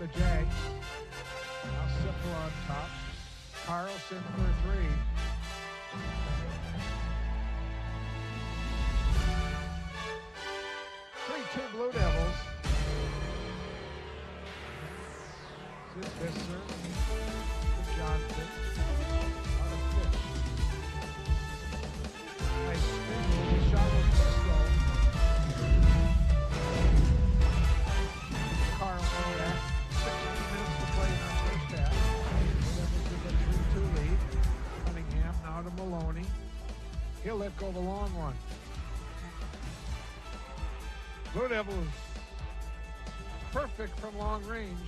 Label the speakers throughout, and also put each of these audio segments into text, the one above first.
Speaker 1: the Jags. Now Sipple on top. Carlson for three. 3-2 Blue Devils. This is Visser. Johnson. Out of pitch. Nice spin move. Shot with Frisco. Carlson back. 16 minutes to play in our first half. Devils with a 3-2 lead. Cunningham now to Maloney. He'll let go the long one. Blue Devils perfect from long range.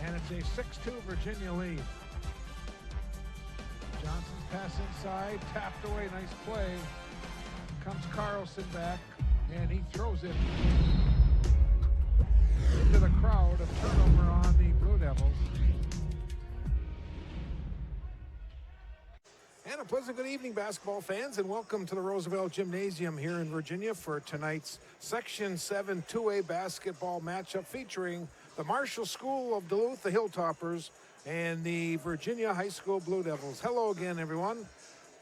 Speaker 1: And it's a 6-2 Virginia lead. Johnson's pass inside, tapped away, nice play. Comes Carlson back, and he throws it into the crowd. A turnover on the Blue Devils.
Speaker 2: And a pleasant good evening, basketball fans, and welcome to the Roosevelt Gymnasium here in Virginia for tonight's Section 7 2A basketball matchup featuring the Marshall School of Duluth, the Hilltoppers, and the Virginia High School Blue Devils. Hello again, everyone.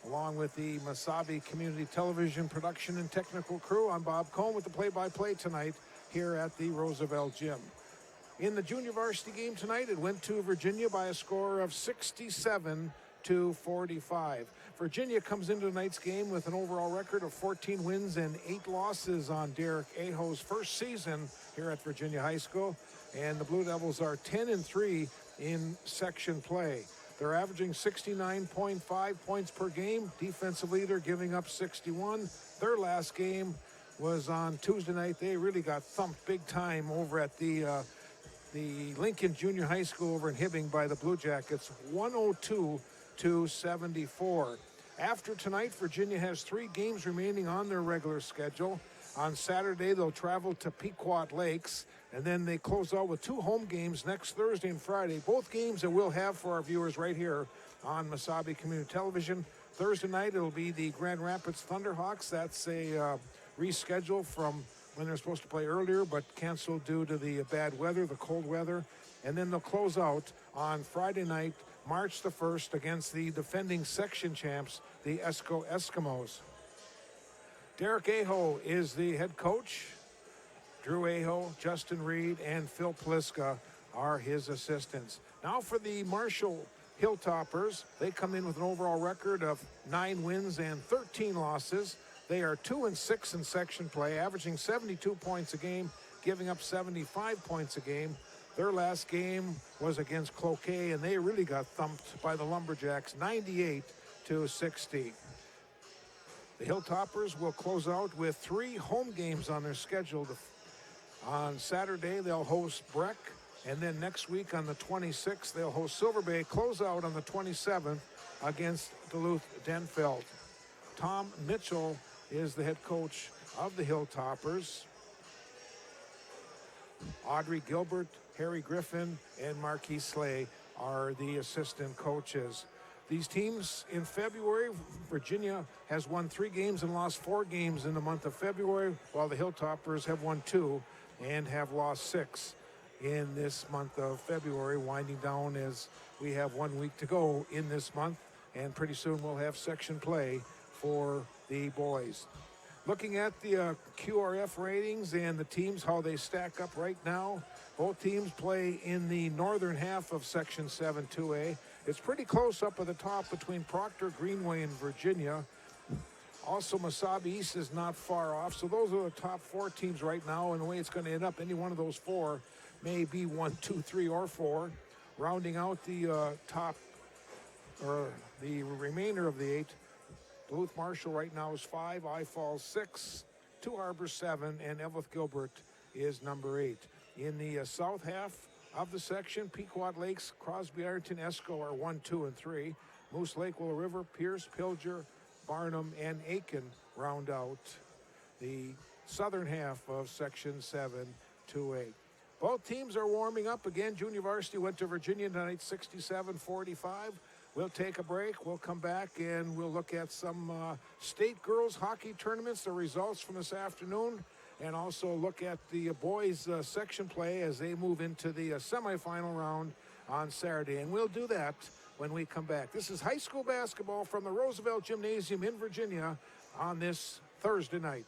Speaker 2: Along with the Mesabi Community Television production and technical crew, I'm Bob Cohn with the play-by-play tonight here at the Roosevelt Gym. In the junior varsity game tonight, it went to Virginia by a score of 67-45. Virginia comes into tonight's game with an overall record of 14 wins and 8 losses on Derek Aho's first season here at Virginia High School. And the Blue Devils are 10-3 in section play. They're averaging 69.5 points per game. Defensively, they're giving up 61. Their last game was on Tuesday night. They really got thumped big time over at the Lincoln Junior High School over in Hibbing by the Blue Jackets, 102-74. After tonight, Virginia has 3 games remaining on their regular schedule. On Saturday, they'll travel to Pequot Lakes, and then they close out with 2 home games next Thursday and Friday, both games that we'll have for our viewers right here on Mesabi Community Television. Thursday night, it'll be the Grand Rapids Thunderhawks. That's a reschedule from when they're supposed to play earlier, but canceled due to the bad weather, the cold weather. And then they'll close out on Friday night, March the 1st, against the defending section champs, the Esco Eskimos. Derek Aho is the head coach. Drew Aho, Justin Reed, and Phil Pliska are his assistants. Now for the Marshall Hilltoppers, they come in with an overall record of 9 wins and 13 losses. They are 2-6 in section play, averaging 72 points a game, giving up 75 points a game. Their last game was against Cloquet, and they really got thumped by the Lumberjacks, 98-60. The Hilltoppers will close out with 3 home games on their schedule. On Saturday, they'll host Breck, and then next week on the 26th, they'll host Silver Bay, close out on the 27th against Duluth Denfeld. Tom Mitchell is the head coach of the Hilltoppers. Audrey Gilbert, Harry Griffin, and Marquis Slay are the assistant coaches. These teams in February, Virginia has won 3 games and lost 4 games in the month of February, while the Hilltoppers have won 2 and have lost 6 in this month of February, winding down as we have 1 week to go in this month, and pretty soon we'll have section play for the boys. Looking at the QRF ratings and the teams, how they stack up right now, both teams play in the northern half of Section 7 2A. It's pretty close up at the top between Proctor, Greenway, and Virginia. Also, Mesabi East is not far off. So those are the top 4 teams right now. And the way it's going to end up, any one of those 4 may be 1, 2, 3, or 4. Rounding out the top, or the remainder of the 8, Duluth Marshall right now is 5, I Falls 6, 2 Harbors 7, and Evelyn Gilbert is number 8. In the south half of the section, Pequot Lakes, Crosby, Ironton, Esco are 1, 2, and 3. Moose Lake, Willow River, Pierce, Pilger, Barnum, and Aiken round out the southern half of Section 7 2A. Both teams are warming up. Again, junior varsity went to Virginia tonight, 67-45. We'll take a break. We'll come back and we'll look at some state girls hockey tournaments, the results from this afternoon. and also look at the boys section play as they move into the semifinal round on Saturday. And we'll do that when we come back. This is high school basketball from the Roosevelt Gymnasium in Virginia on this Thursday night.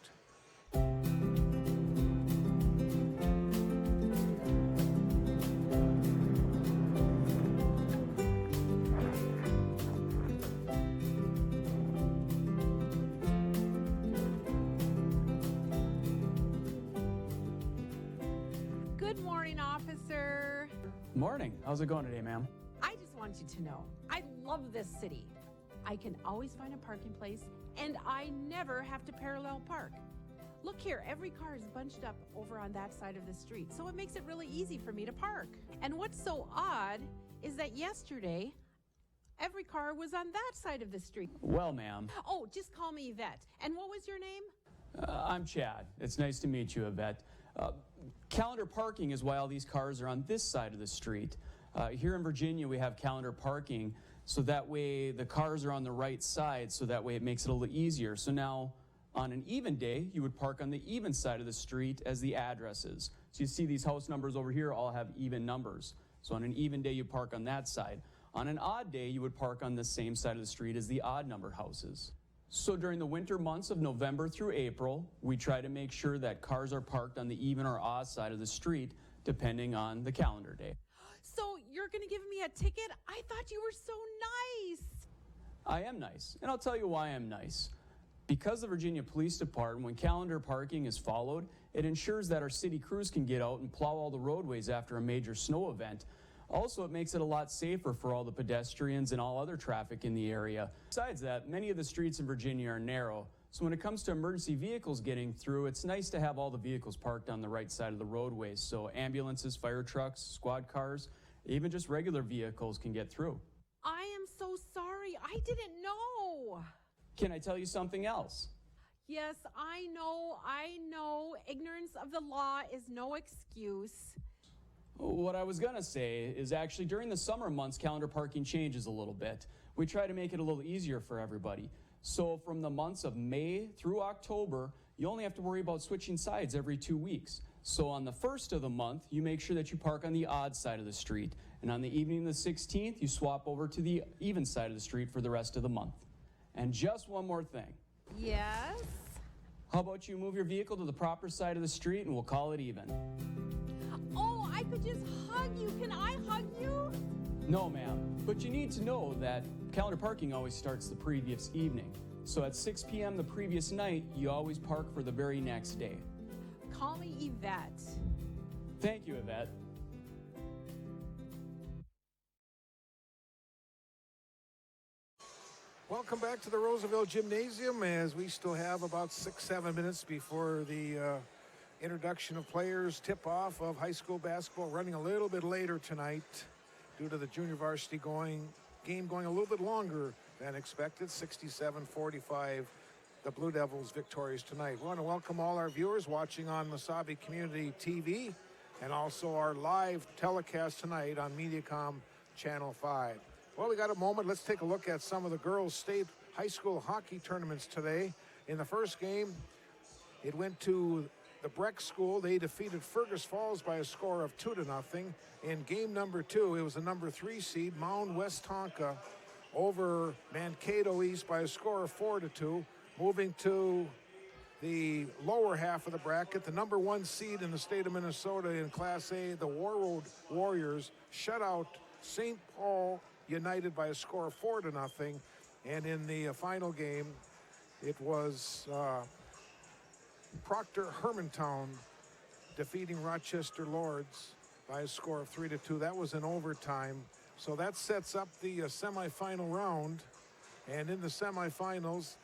Speaker 3: Good morning, officer.
Speaker 4: Morning. How's it going today, ma'am?
Speaker 3: I just want you to know, I love this city. I can always find a parking place, and I never have to parallel park. Look here, every car is bunched up over on that side of the street, so it makes it really easy for me to park. And what's so odd is that yesterday, every car was on that side of the street.
Speaker 4: Well, ma'am.
Speaker 3: Oh, just call me Yvette. And what was your name?
Speaker 4: I'm Chad. It's nice to meet you, Yvette. Calendar parking is why all these cars are on this side of the street. Here in Virginia, we have calendar parking, so that way the cars are on the right side, so that way it makes it a little easier. So now, on an even day, you would park on the even side of the street as the addresses. So you see these house numbers over here all have even numbers. So on an even day, you park on that side. On an odd day, you would park on the same side of the street as the odd number houses. So during the winter months of November through April, we try to make sure that cars are parked on the even or odd side of the street, depending on the calendar day.
Speaker 3: So you're going to give me a ticket? I thought you were so nice.
Speaker 4: I am nice, and I'll tell you why I'm nice. Because the Virginia Police Department, when calendar parking is followed, it ensures that our city crews can get out and plow all the roadways after a major snow event. Also, it makes it a lot safer for all the pedestrians and all other traffic in the area. Besides that, many of the streets in Virginia are narrow, so when it comes to emergency vehicles getting through, it's nice to have all the vehicles parked on the right side of the roadways, so ambulances, fire trucks, squad cars, even just regular vehicles can get through.
Speaker 3: I am so sorry. I didn't know.
Speaker 4: Can I tell you something else?
Speaker 3: Yes, I know. Ignorance of the law is no excuse.
Speaker 4: What I was gonna say is actually during the summer months, calendar parking changes a little bit. We try to make it a little easier for everybody. So from the months of May through October, you only have to worry about switching sides every 2 weeks. So on the first of the month, you make sure that you park on the odd side of the street. And on the evening of the 16th, you swap over to the even side of the street for the rest of the month. And just one more thing.
Speaker 3: Yes?
Speaker 4: How about you move your vehicle to the proper side of the street and we'll call it even.
Speaker 3: Oh, I could just hug you. Can I hug you?
Speaker 4: No, ma'am. But you need to know that calendar parking always starts the previous evening. So at 6 p.m. the previous night, you always park for the very next day.
Speaker 3: Call me Yvette.
Speaker 4: Thank you, Yvette.
Speaker 2: Welcome back to the Roosevelt Gymnasium as we still have about 6-7 minutes before the introduction of players, tip-off of high school basketball, running a little bit later tonight due to the junior varsity game going a little bit longer than expected, 67-45. The Blue Devils victorious tonight. We want to welcome all our viewers watching on Mesabi Community TV and also our live telecast tonight on Mediacom Channel 5. Well, we got a moment. Let's take a look at some of the girls' state high school hockey tournaments today. In the first game, it went to the Breck School. They defeated Fergus Falls by a score of 2-0. In game number 2, it was the number 3 seed, Mound West Tonka, over Mankato East by a score of 4-2. Moving to the lower half of the bracket, the number 1 seed in the state of Minnesota in Class A, the Warroad Warriors, shut out St. Paul United by a score of 4-0. And in the final game, it was Proctor Hermantown defeating Rochester Lords by a score of 3-2. That was in overtime. So that sets up the semifinal round. And in the semifinals,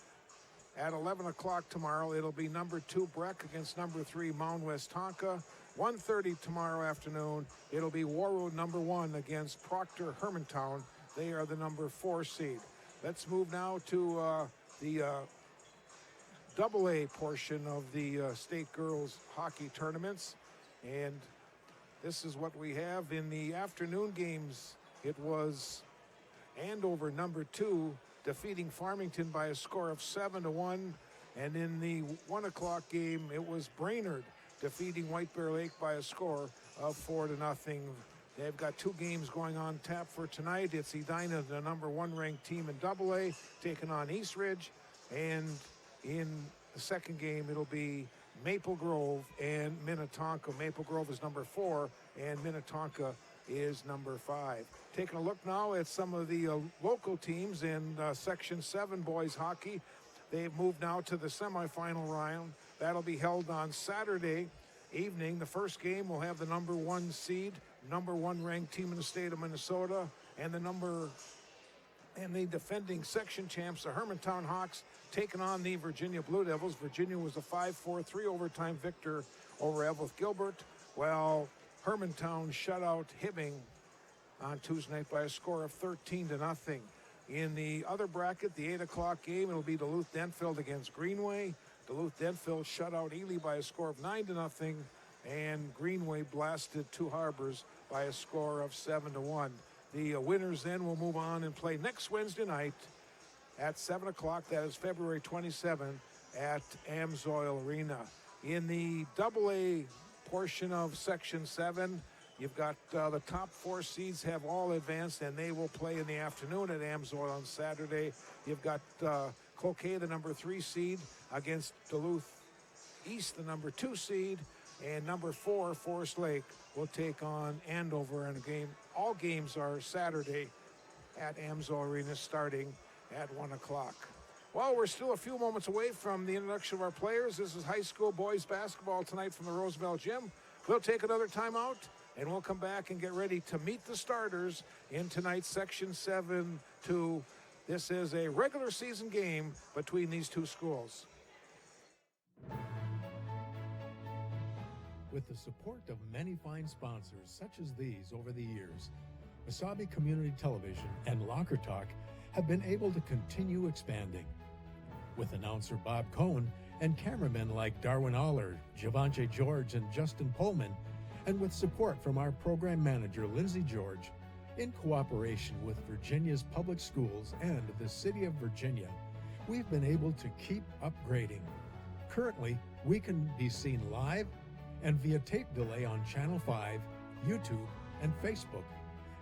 Speaker 2: at 11 o'clock tomorrow, it'll be number 2 Breck against number 3 Mound West Tonka. 1:30 tomorrow afternoon, it'll be Warroad number 1 against Proctor Hermantown. They are the number 4 seed. Let's move now to the AA portion of the state girls hockey tournaments. And this is what we have in the afternoon games. It was Andover number 2 defeating Farmington by a score of 7-1. And in the 1 o'clock game, it was Brainerd defeating White Bear Lake by a score of 4-0. They've got 2 games going on tap for tonight. It's Edina, the number 1 ranked team in AA, taking on East Ridge. And in the second game, it'll be Maple Grove and Minnetonka. Maple Grove is number 4, and Minnetonka is number 5. Taking a look now at some of the local teams in Section 7 boys hockey. They've moved now to the semifinal round. That'll be held on Saturday evening. The first game will have the number 1 seed, number 1 ranked team in the state of Minnesota, and the defending section champs, the Hermantown Hawks, taking on the Virginia Blue Devils. Virginia was a 5-4-3 overtime victor over Evelyn Gilbert, while Hermantown shut out Hibbing on Tuesday night by a score of 13-0. In the other bracket, the 8 o'clock game, it'll be Duluth Denfeld against Greenway. Duluth Denfeld shut out Ely by a score of 9-0, and Greenway blasted Two Harbors by a score of 7-1. The winners then will move on and play next Wednesday night at 7 o'clock. That is February 27 at Amsoil Arena. In the AA portion of Section 7, you've got the top 4 seeds have all advanced, and they will play in the afternoon at Amsoil on Saturday. You've got Cloquet, the number 3 seed, against Duluth East, the number 2 seed, and number 4, Forest Lake, will take on Andover in a game. All games are Saturday at Amsoil Arena starting at 1 o'clock. Well, we're still a few moments away from the introduction of our players. This is high school boys basketball tonight from the Roosevelt Gym. We'll take another timeout, and we'll come back and get ready to meet the starters in tonight's Section 7-2. This is a regular season game between these 2 schools.
Speaker 5: With the support of many fine sponsors such as these over the years, Mesabi Community Television and Locker Talk have been able to continue expanding. With announcer Bob Cohn and cameramen like Darwin Aller, Javante George, and Justin Pullman, and with support from our program manager Lindsay George, in cooperation with Virginia's public schools and the City of Virginia, we've been able to keep upgrading. Currently, we can be seen live and via tape delay on Channel 5, YouTube, and Facebook,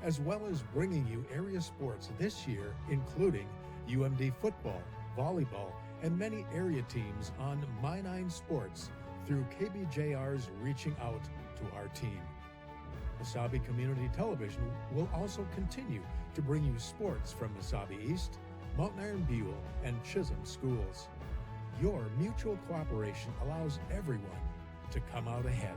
Speaker 5: as well as bringing you area sports this year, including UMD football, volleyball, and many area teams on My 9 Sports through KBJR's reaching out to our team. Mesabi Community Television will also continue to bring you sports from Mesabi East, Mountain Iron Buell, and Chisholm schools. Your mutual cooperation allows everyone to come out ahead.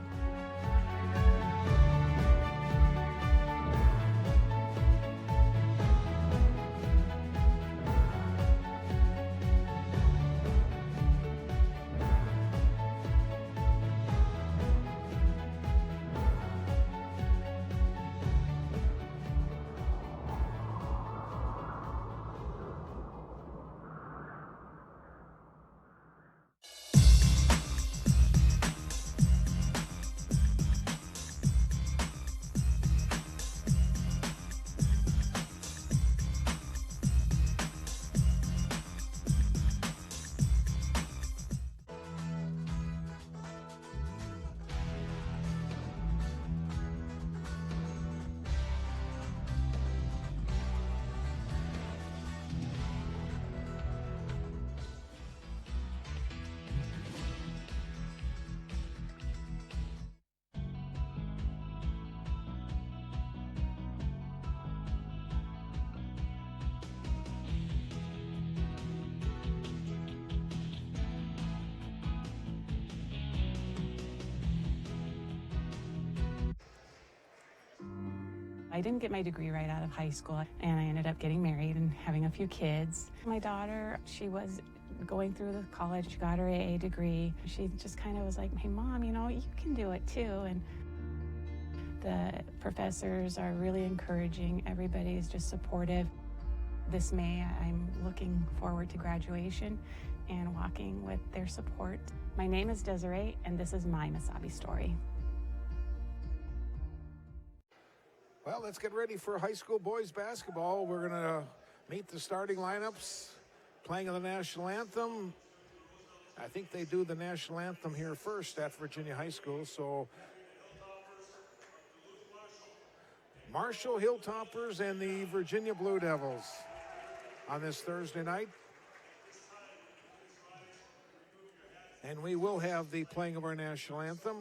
Speaker 6: I didn't get my degree right out of high school, and I ended up getting married and having a few kids. My daughter, she was going through the college, she got her AA degree. She just kind of was like, hey, Mom, you know, you can do it too. And the professors are really encouraging. Everybody's just supportive. This May, I'm looking forward to graduation and walking with their support. My name is Desiree, and this is my Mesabi story.
Speaker 2: Well, let's get ready for high school boys basketball. We're going to meet the starting lineups, playing of the national anthem. I think they do the national anthem here first at Virginia High School. So Marshall Hilltoppers and the Virginia Blue Devils on this Thursday night. And we will have the playing of our national anthem.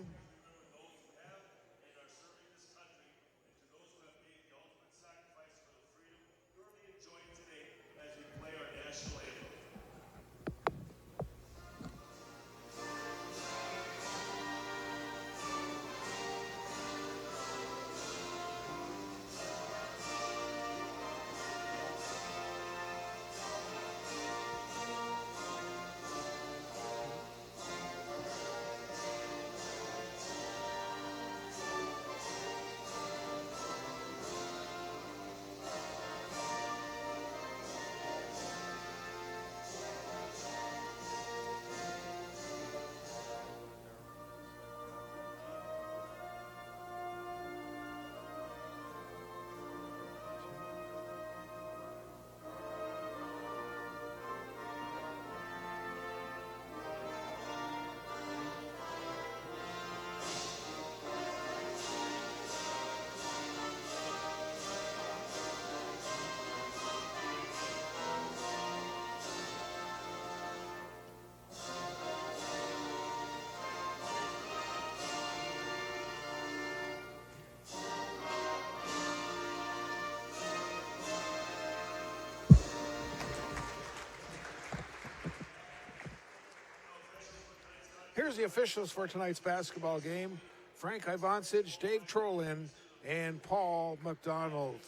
Speaker 2: Here's the officials for tonight's basketball game. Frank Ivancic, Dave Trolin, and Paul McDonald.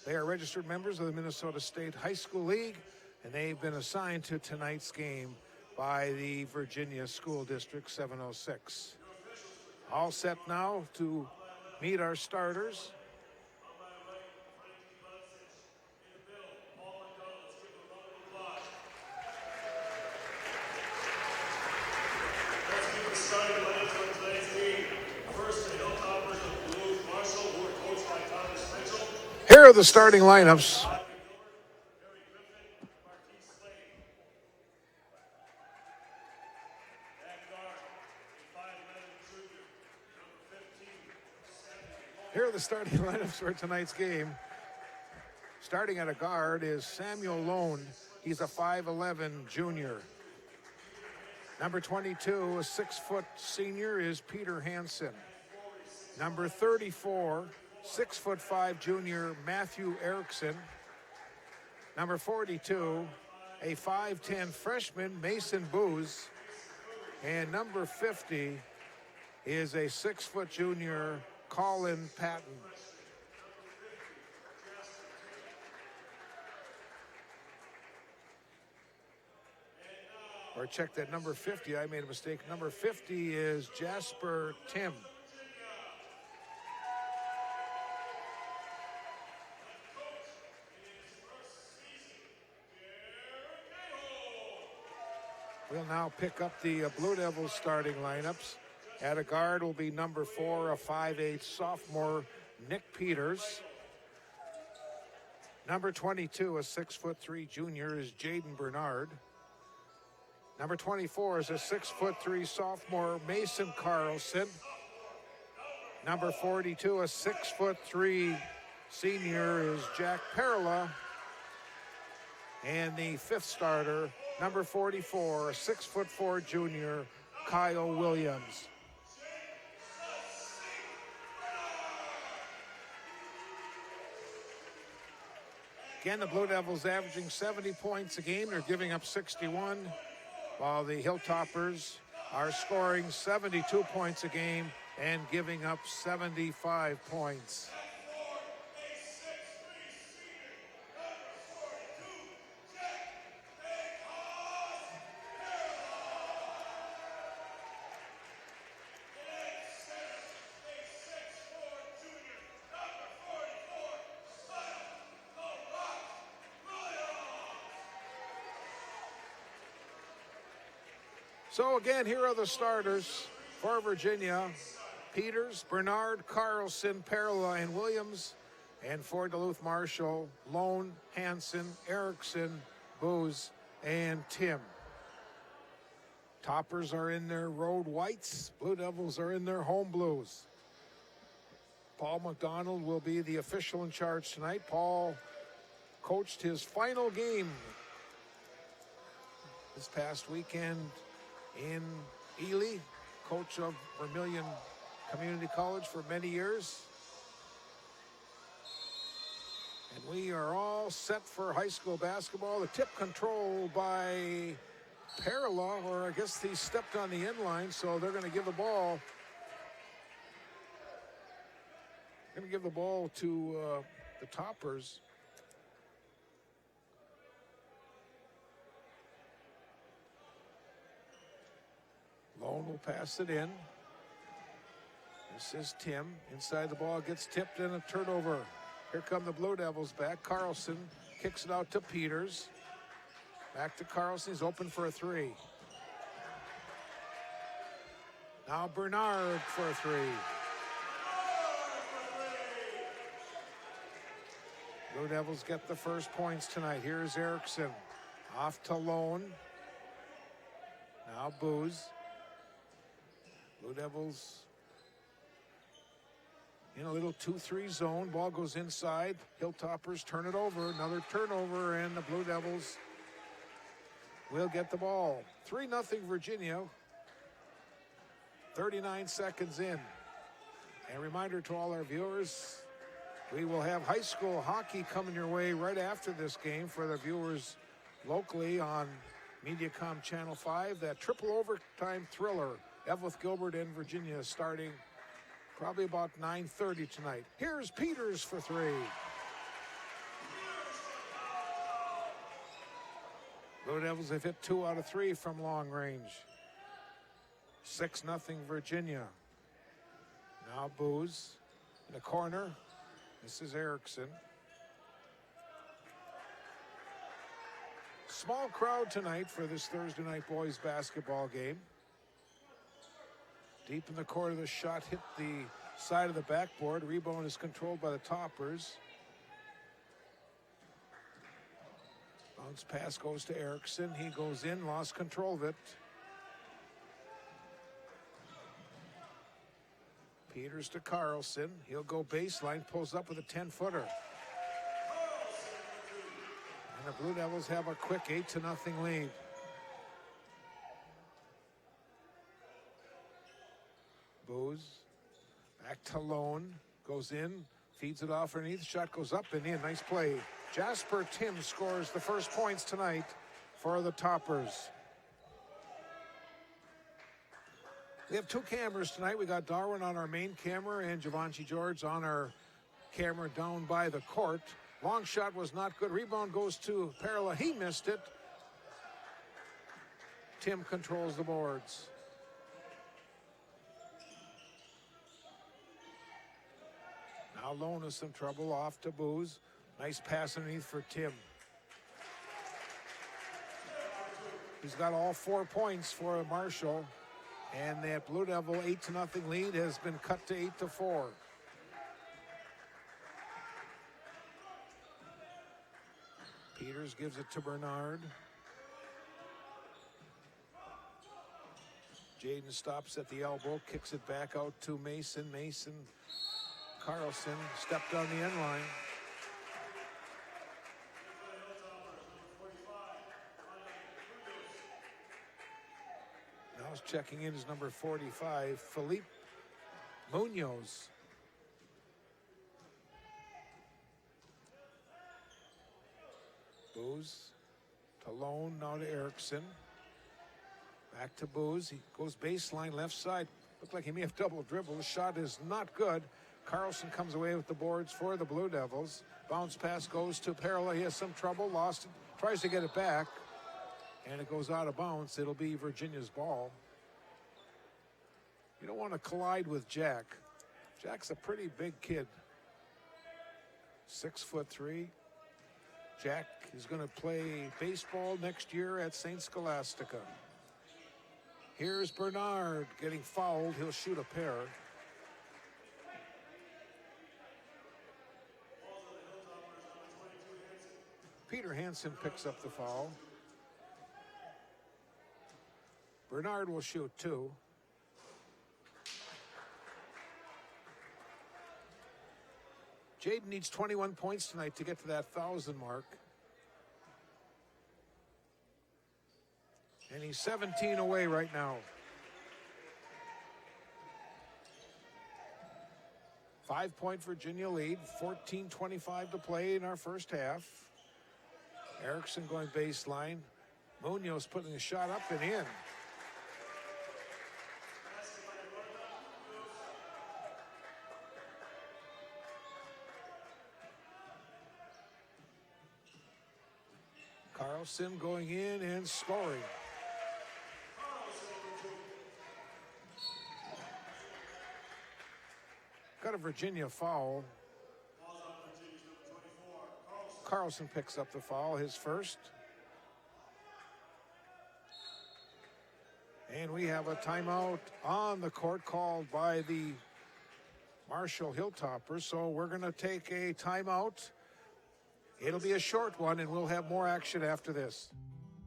Speaker 2: They are registered members of the Minnesota State High School League, and they've been assigned to tonight's game by the Virginia School District 706. All set now to meet our starters.
Speaker 7: Starting lineup for tonight's game. First, the Hilltoppers of Duluth, Marshall, who are coached by Thomas Mitchell.
Speaker 2: Here are the starting lineups. Here are the starting lineups for tonight's game. Starting at a guard is Samuel Lone. He's a 5'11 junior. Number 22, a 6-foot senior, is Peter Hansen. Number 34, 6'5" junior, Matthew Erickson. Number 42, a 5'10" freshman, Mason Booz. And number 50 is a 6-foot junior, Colin Patton. Or check that, number 50, I made a mistake. Number 50 is Jasper Tim. We'll now pick up the Blue Devils starting lineups. At a guard will be number 4, a 5'8" sophomore, Nick Peters. Number 22, a 6'3" junior, is Jaden Bernard. Number 24 is a 6'3" sophomore, Mason Carlson. Number 42, a 6'3" senior, is Jack Perla. And the fifth starter, number 44, a 6'4" junior, Kyle Williams. Again, the Blue Devils averaging 70 points a game. They're giving up 61. While the Hilltoppers are scoring 72 points a game and giving up 75 points. So again, here are the starters for Virginia: Peters, Bernard, Carlson, Perla, and Williams. And for Duluth Marshall, Lone, Hansen, Erickson, Booz, and Tim. Toppers are in their road whites. Blue Devils are in their home blues. Paul McDonald will be the official in charge tonight. Paul coached his final game this past weekend in Ely, coach of Vermilion Community College for many years. And we are all set for high school basketball. The tip controlled by Perla, or I guess he stepped on the end line, so they're going to give the ball. Going to give the ball to the Toppers. Lone will pass it in. This is Tim. Inside the ball gets tipped and a turnover. Here come the Blue Devils back. Carlson kicks it out to Peters. Back to Carlson. He's open for a three. Now Bernard for a three. Blue Devils get the first points tonight. Here's Erickson. Off to Lone. Now Booz. Blue Devils in a little 2-3 zone. Ball goes inside. Hilltoppers turn it over. Another turnover, and the Blue Devils will get the ball. 3-0 Virginia. 39 seconds in. And a reminder to all our viewers, we will have high school hockey coming your way right after this game for the viewers locally on Mediacom Channel 5. That triple overtime thriller, Evlith Gilbert and Virginia, starting probably about 9:30 tonight. Here's Peters for three. Blue Devils have hit 2 out of 3 from long range. 6-0 Virginia. Now Booz in the corner. This is Erickson. Small crowd tonight for this Thursday night boys basketball game. Deep in the corner, the shot hit the side of the backboard. Rebound is controlled by the Toppers. Bounce pass goes to Erickson. He goes in, lost control of it. Peters to Carlson. He'll go baseline, pulls up with a 10-footer. And the Blue Devils have a quick 8-0 lead. Booz back to Lone, goes in, feeds it off underneath, shot goes up and in. Nice play. Jasper Tim scores the first points tonight for the Toppers. We have 2 cameras tonight. We got Darwin on our main camera and Givenchy George on our camera down by the court. Long shot was not good. Rebound goes to Perla. He missed it. Tim controls the boards. Now Lone has some trouble, off to Booz. Nice pass underneath for Tim. He's got all 4 points for Marshall. And that Blue Devil 8-0 lead has been cut to 8-4. Peters gives it to Bernard. Jaden stops at the elbow, kicks it back out to Mason. Mason, Carlson stepped on the end line. Now checking in is number 45, Felipe Munoz. Booz to Lone, now to Erickson. Back to Booz. He goes baseline left side. Looked like he may have double dribbled. The shot is not good. Carlson comes away with the boards for the Blue Devils. Bounce pass goes to Perla. He has some trouble, lost it, tries to get it back, and it goes out of bounds. It'll be Virginia's ball. You don't want to collide with Jack. Jack's a pretty big kid. 6'3". Jack is going to play baseball next year at St. Scholastica. Here's Bernard getting fouled. He'll shoot a pair. Peter Hansen picks up the foul. Bernard will shoot 2. Jaden needs 21 points tonight to get to that 1,000 mark. And he's 17 away right now. 5-point Virginia lead, 14:25 to play in our first half. Erickson going baseline. Munoz putting a shot up and in. Carlson going in and scoring. Got a Virginia foul. Carlson picks up the foul, his first. And we have a timeout on the court called by the Marshall Hilltoppers. So we're going to take a timeout. It'll be a short one, and we'll have more action after this.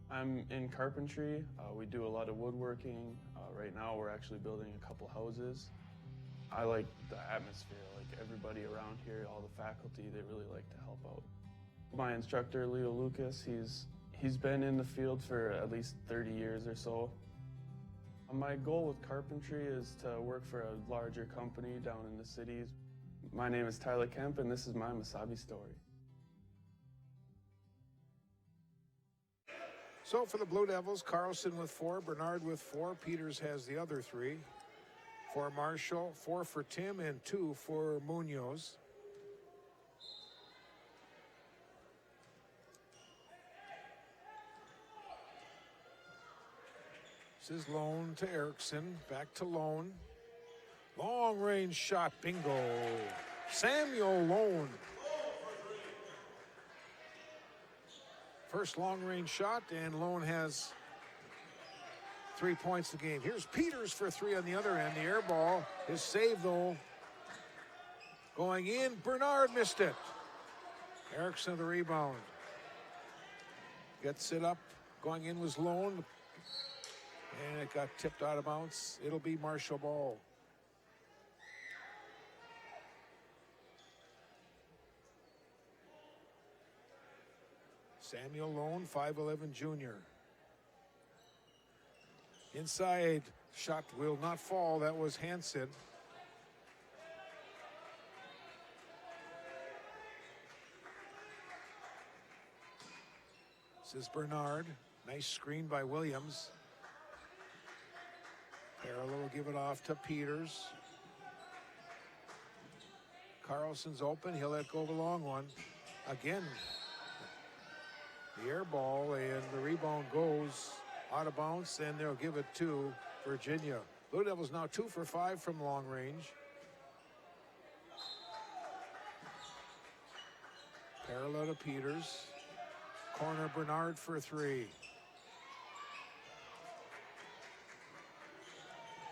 Speaker 8: I'm in carpentry. We do a lot of woodworking. Right now we're actually building a couple houses. I like the atmosphere, like everybody around here, all the faculty, they really like to help out. My instructor, Leo Lucas, he's been in the field for at least 30 years or so. My goal with carpentry is to work for a larger company down in the cities. My name is Tyler Kemp, and this is my Mesabi story.
Speaker 2: So for the Blue Devils, Carlson with 4, Bernard with 4, Peters has the other 3. For Marshall, 4 for Tim and 2 for Munoz. This is Lone to Erickson, back to Lone. Long range shot, bingo. Samuel Lone. First long range shot, and Lone has 3 points a game. Here's Peters for 3 on the other end. The air ball is saved though. Going in, Bernard missed it. Erickson the rebound. Gets it up. Going in was Lone. And it got tipped out of bounds. It'll be Marshall ball. Samuel Lone, 5'11" junior. Inside, shot will not fall. That was Hansen. This is Bernard. Nice screen by Williams. Parallel will give it off to Peters. Carlson's open. He'll let go the long one. Again, the air ball, and the rebound goes out of bounds, and they'll give it to Virginia. Blue Devils now 2 for 5 from long range. Parallel to Peters. Corner Bernard for 3.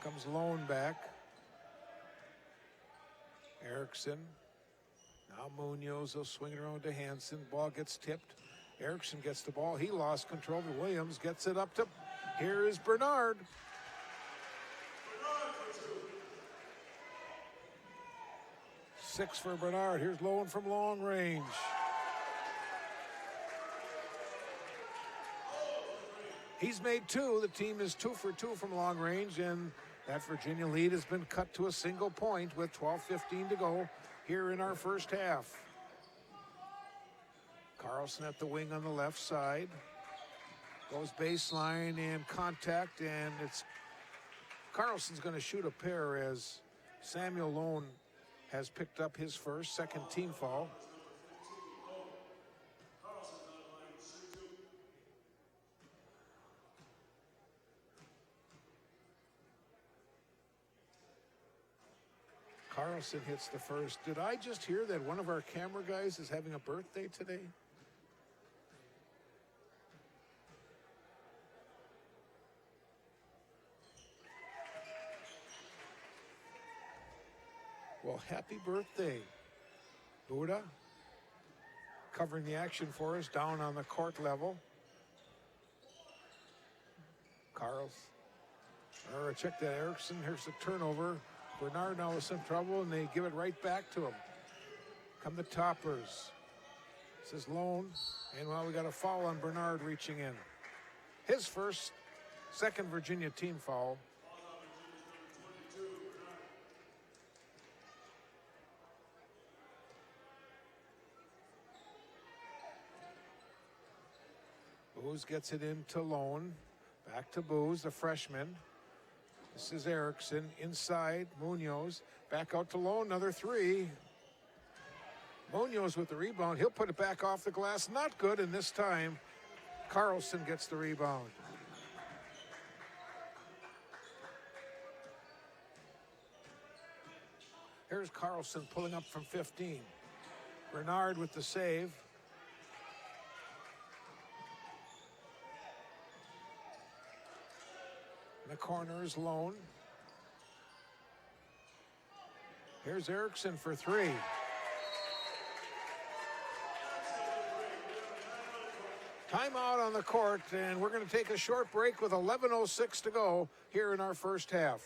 Speaker 2: Comes Lone back. Erickson. Now Munoz will swing it around to Hansen. Ball gets tipped. Erickson gets the ball. He lost control, but Williams gets it up to... Here is Bernard. 6 for Bernard. Here's Lone from long range. He's made 2. The team is 2 for 2 from long range, and that Virginia lead has been cut to a single point with 12:15 to go here in our first half. Carlson at the wing on the left side. Goes baseline and contact, and it's Carlson's going to shoot a pair as Samuel Lone has picked up his second team foul. Carlson hits the first. Did I just hear that one of our camera guys is having a birthday today? Well, happy birthday, Buddha. Covering the action for us down on the court level. Or check that, Erickson. Here's the turnover. Bernard now with some trouble, and they give it right back to him. Come the Toppers. This is Lone. And, well, we got a foul on Bernard reaching in. His second Virginia team foul. Booz gets it into Lone. Back to Booz, the freshman. This is Erickson. Inside, Munoz. Back out to Lone, another three. Munoz with the rebound. He'll put it back off the glass. Not good, and this time, Carlson gets the rebound. Here's Carlson pulling up from 15. Bernard with the save. In the corner is Lone. Here's Erickson for three. Timeout on the court, and we're going to take a short break with 11:06 to go here in our first half.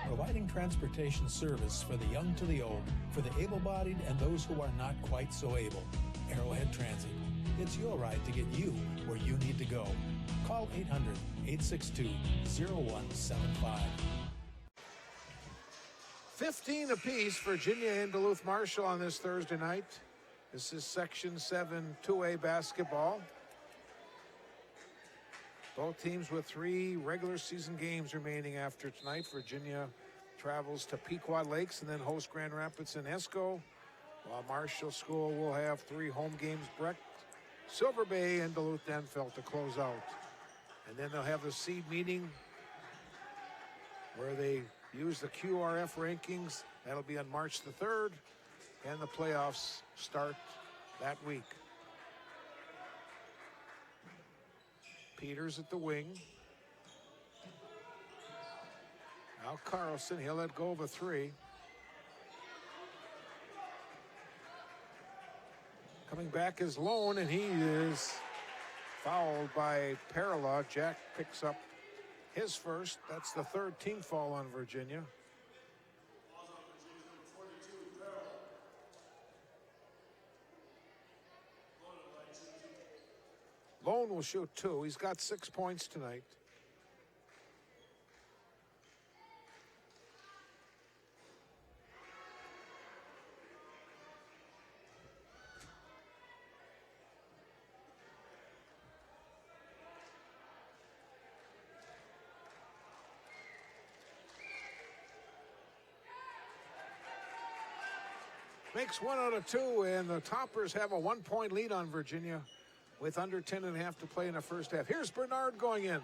Speaker 5: Providing transportation service for the young to the old, for the able-bodied and those who are not quite so able. Arrowhead Transit. It's your ride to get you where you need to go. Call 800-862-0175.
Speaker 2: 15 apiece, Virginia and Duluth Marshall on this Thursday night. This is Section 7 2A basketball. Both teams with 3 regular season games remaining after tonight. Virginia travels to Pequot Lakes and then hosts Grand Rapids and Esco, while Marshall School will have 3 home games, Breck, Silver Bay, and Duluth Denfeld to close out. And then they'll have the seed meeting where they use the QRF rankings. That'll be on March the 3rd, and the playoffs start that week. Peters at the wing. Now Carlson, he'll let go of a 3. Coming back is Lone, and he is fouled by Parala. Jack picks up his first. That's the 3rd team foul on Virginia. Lone will shoot 2. He's got 6 points tonight. Makes 1 out of 2, and the Toppers have a 1-point lead on Virginia with under 10.5 to play in the first half. Here's Bernard going in.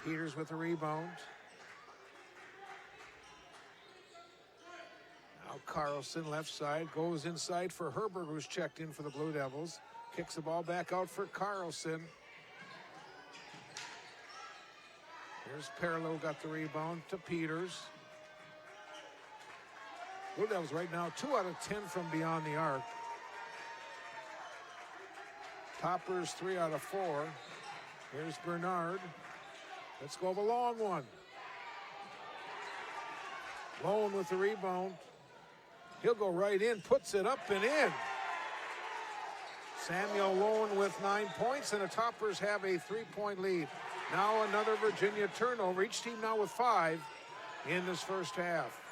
Speaker 2: Peters with the rebound. Now Carlson, left side, goes inside for Herberg, who's checked in for the Blue Devils. Kicks the ball back out for Carlson. Here's Paralo, got the rebound to Peters. Blue Devils right now 2 out of 10 from beyond the arc. Toppers 3 out of 4. Here's Bernard. Let's go of a long one. Lone with the rebound. He'll go right in, puts it up and in. Samuel Lone with 9 points, and the Toppers have a 3-point lead. Now another Virginia turnover. Each team now with 5 in this first half.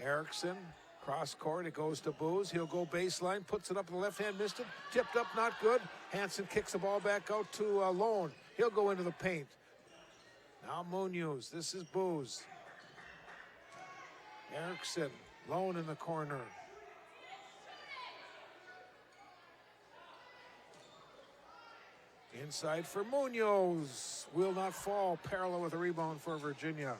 Speaker 2: Erickson, cross court, it goes to Booz. He'll go baseline, puts it up in the left hand, missed it. Tipped up, not good. Hansen kicks the ball back out to Lone. He'll go into the paint. Now Munoz, this is Booz. Erickson, Lone in the corner. Inside for Munoz. Will not fall. Parallel with a rebound for Virginia.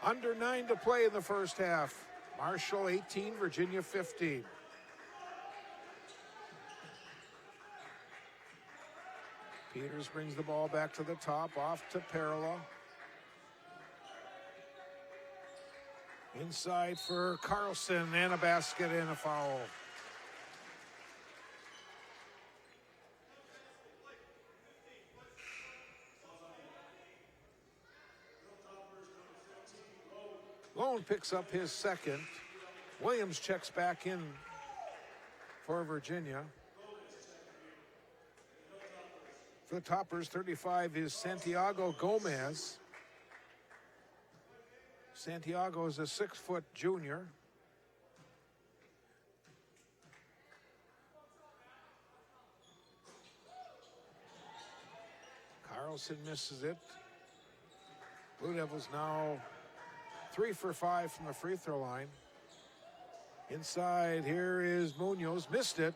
Speaker 2: Under 9 to play in the first half. Marshall 18, Virginia 15. Peters brings the ball back to the top, off to Perla. Inside for Carlson, and a basket and a foul. Lone picks up his second. Williams checks back in for Virginia. For the Toppers, 35 is Santiago Gomez. Santiago is a 6-foot junior. Carlson misses it. Blue Devils now 3 for 5 from the free throw line. Inside, here is Munoz, missed it.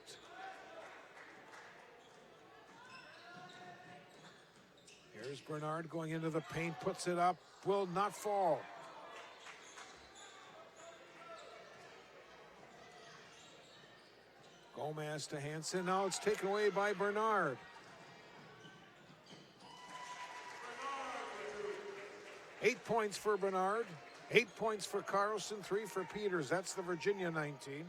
Speaker 2: Here's Bernard going into the paint, puts it up, will not fall. Gomez to Hansen, now it's taken away by Bernard. 8 points for Bernard, 8 points for Carlson, 3 for Peters. That's the Virginia 19.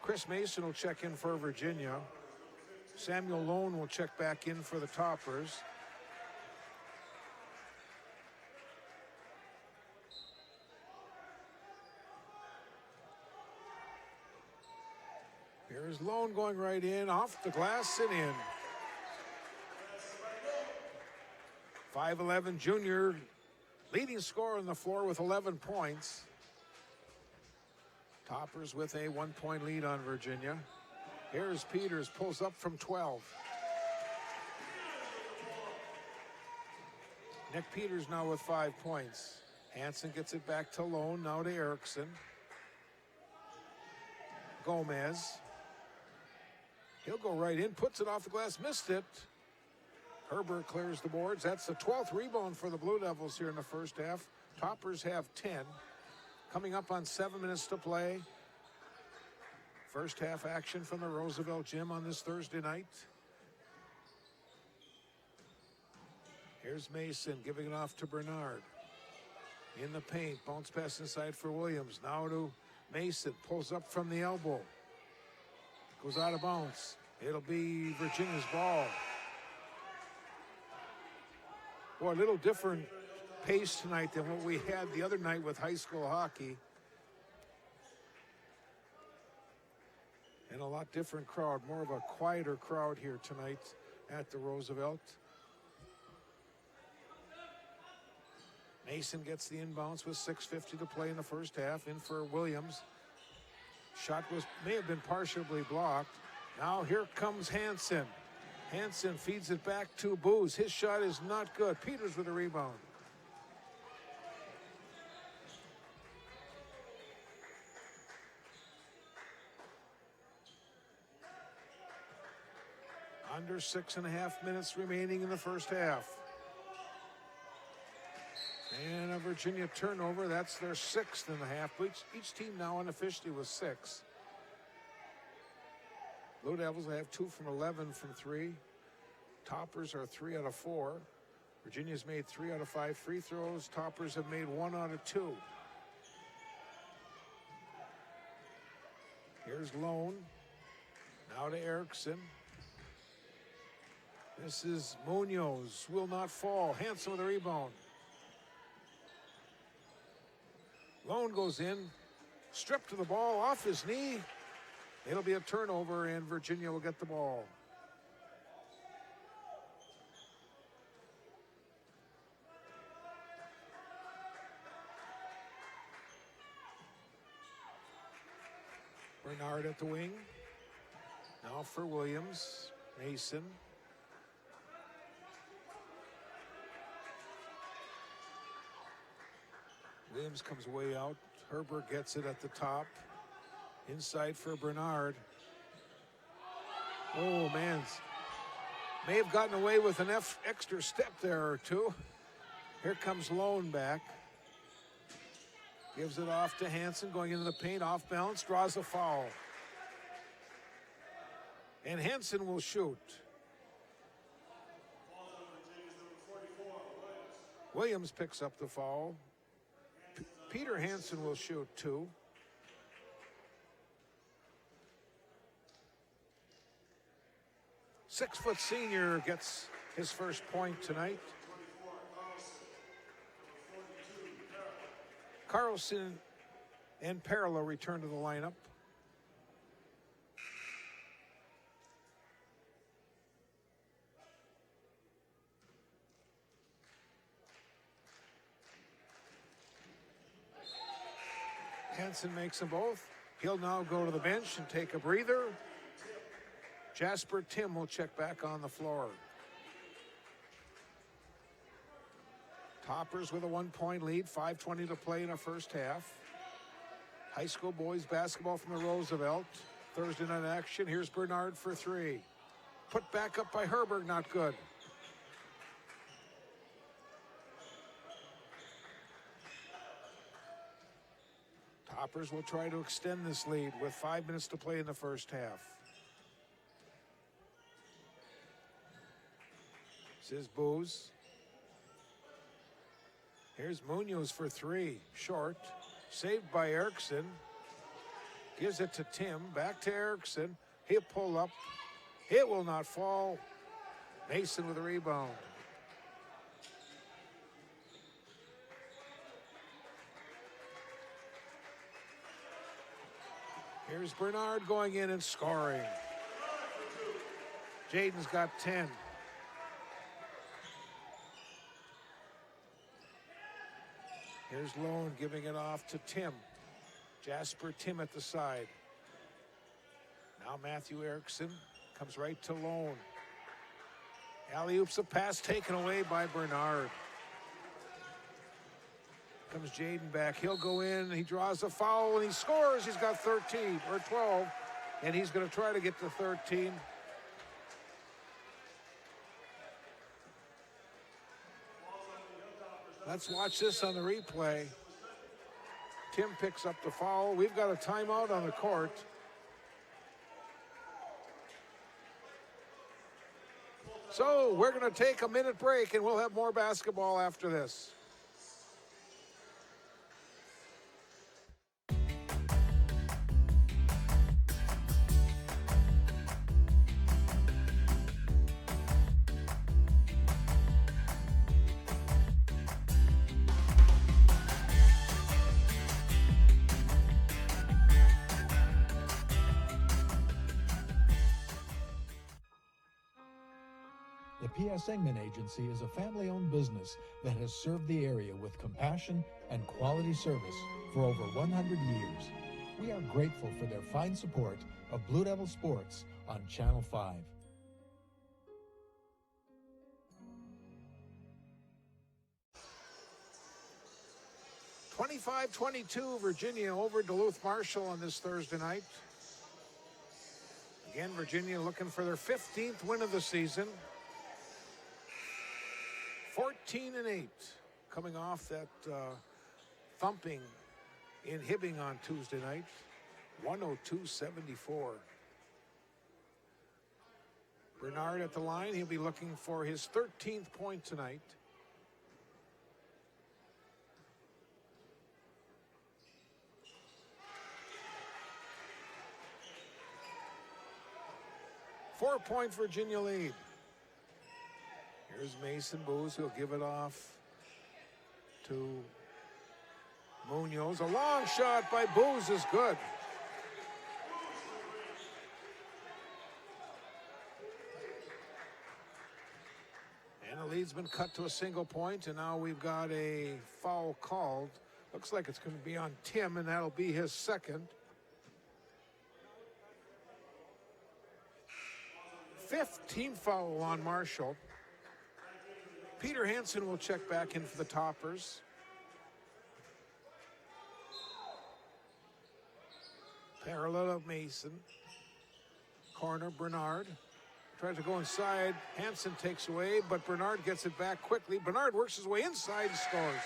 Speaker 2: Chris Mason will check in for Virginia. Samuel Lone will check back in for the Toppers. Here's Lone going right in, off the glass and in. 5'11" junior, leading scorer on the floor with 11 points. Toppers with a 1-point lead on Virginia. Here's Peters, pulls up from 12. Nick Peters now with 5 points. Hansen gets it back to Lone, now to Erickson. Gomez. He'll go right in, puts it off the glass, missed it. Herbert clears the boards. That's the 12th rebound for the Blue Devils here in the first half. Toppers have 10. Coming up on 7 minutes to play. First half action from the Roosevelt Gym on this Thursday night. Here's Mason giving it off to Bernard. In the paint, bounce pass inside for Williams. Now to Mason, pulls up from the elbow. Goes out of bounds. It'll be Virginia's ball. Boy, a little different pace tonight than what we had the other night with high school hockey. And a lot different crowd, more of a quieter crowd here tonight at the Roosevelt. Mason gets the inbounds with 6:50 to play in the first half. In for Williams. Shot may have been partially blocked. Now here comes Hansen. Hansen feeds it back to Booz. His shot is not good. Peters with a rebound. Under 6.5 minutes remaining in the first half. And a Virginia turnover. That's their 6th in the half. Each team now unofficially was 6. Blue Devils have 2 from 11 from 3. Toppers are 3 out of 4. Virginia's made 3 out of 5 free throws. Toppers have made 1 out of 2. Here's Lone. Now to Erickson. This is Munoz. Will not fall. Hansen with a rebound. Lone goes in. Stripped to the ball off his knee. It'll be a turnover, and Virginia will get the ball. Bernard at the wing. Now for Williams. Mason. Williams comes way out. Herbert gets it at the top. Inside for Bernard. Oh, man. May have gotten away with an extra step there or two. Here comes Lone back. Gives it off to Hansen, going into the paint, off balance, draws a foul. And Hansen will shoot. Williams picks up the foul. Peter Hansen will shoot 2. Six-foot senior gets his first point tonight. Carlson and Parallel return to the lineup. Hansen makes them both. He'll now go to the bench and take a breather. Jasper Tim will check back on the floor. Toppers with a 1-point lead, 5:20 to play in the first half. High school boys basketball from the Roosevelt. Thursday night action. Here's Bernard for 3. Put back up by Herberg, not good. Toppers will try to extend this lead with 5 minutes to play in the first half. This is Booz. Here's Munoz for 3. Short. Saved by Erickson. Gives it to Tim. Back to Erickson. He'll pull up. It will not fall. Mason with a rebound. Here's Bernard going in and scoring. Jaden's got 10. Here's Lone giving it off to Tim. Jasper Tim at the side. Now Matthew Erickson comes right to Lone. Alley-oops a pass taken away by Bernard. Comes Jaden back. He'll go in. He draws a foul and he scores. He's got 13 or 12, and he's going to try to get to 13. Let's watch this on the replay. Tim picks up the foul. We've got a timeout on the court. So we're going to take a minute break, and we'll have more basketball after this.
Speaker 5: The P.S. Engman Agency is a family-owned business that has served the area with compassion and quality service for over 100 years. We are grateful for their fine support of Blue Devil Sports on Channel 5.
Speaker 2: (25-22) Virginia over Duluth Marshall on this Thursday night. Again, Virginia looking for their 15th win of the season. 14-8, coming off that thumping in Hibbing on Tuesday night, 102-74. Bernard at the line. He'll be looking for his 13th point tonight. Four-point Virginia lead. Here's Mason Booz, who'll give it off to Munoz. A long shot by Booz is good. And the lead's been cut to a single point, and now we've got a foul called. Looks like it's going to be on Tim, and that'll be his second. 5th team foul on Marshall. Peter Hansen will check back in for the Toppers. Parallel of Mason. Corner Bernard. Tries to go inside. Hansen takes away, but Bernard gets it back quickly. Bernard works his way inside and scores.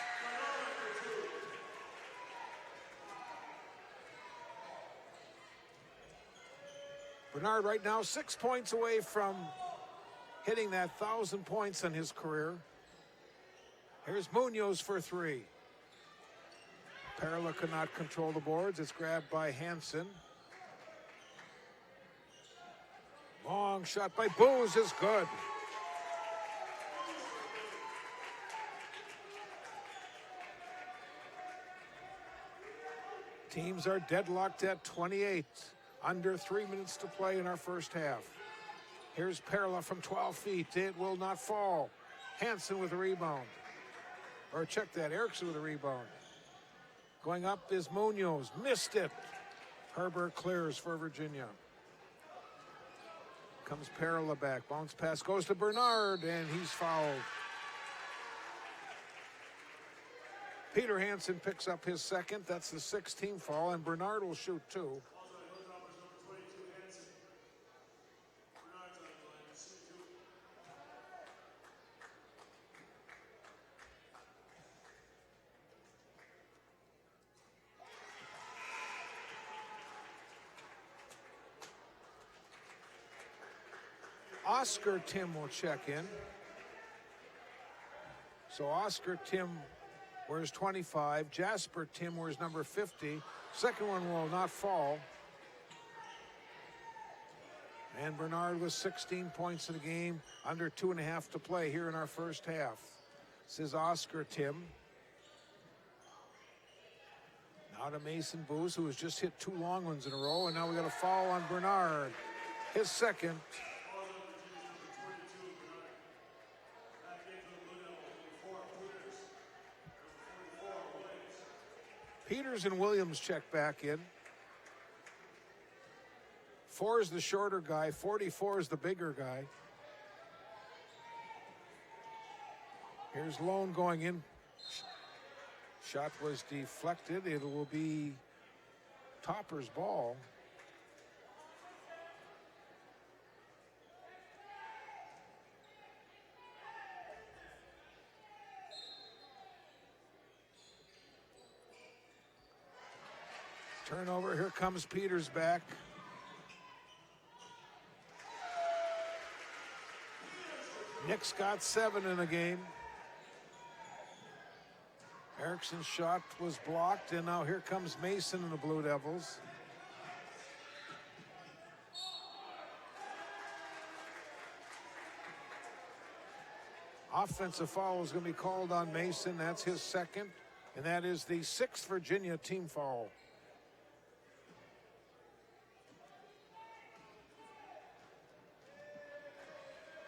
Speaker 2: Bernard right now 6 points away from hitting that 1,000 points in his career. Here's Munoz for three. Perla cannot control the boards. It's grabbed by Hansen. Long shot by Booz is good. Teams are deadlocked at 28. Under 3 minutes to play in our first half. Here's Perla from 12 feet. It will not fall. Hansen with a rebound. Or check that, Erickson with a rebound. Going up is Munoz. Missed it. Herbert clears for Virginia. Comes Perla back. Bounce pass goes to Bernard, and he's fouled. Peter Hansen picks up his second. That's the 16th foul, and Bernard will shoot two. Oscar Tim will check in. So Oscar Tim wears 25. Jasper Tim wears number 50. Second one will not fall. And Bernard with 16 points in the game. Under 2.5 to play here in our first half. This is Oscar Tim. Now to Mason Booz, who has just hit 2 long ones in a row. And now we got a foul on Bernard. His second. Peters and Williams check back in. 4 is the shorter guy. 44 is the bigger guy. Here's Lone going in. Shot was deflected. It will be Topper's ball. Turnover, here comes Peters back. Nick's got 7 in the game. Erickson's shot was blocked, and now here comes Mason and the Blue Devils. Offensive foul is going to be called on Mason. That's his second, and that is the 6th Virginia team foul.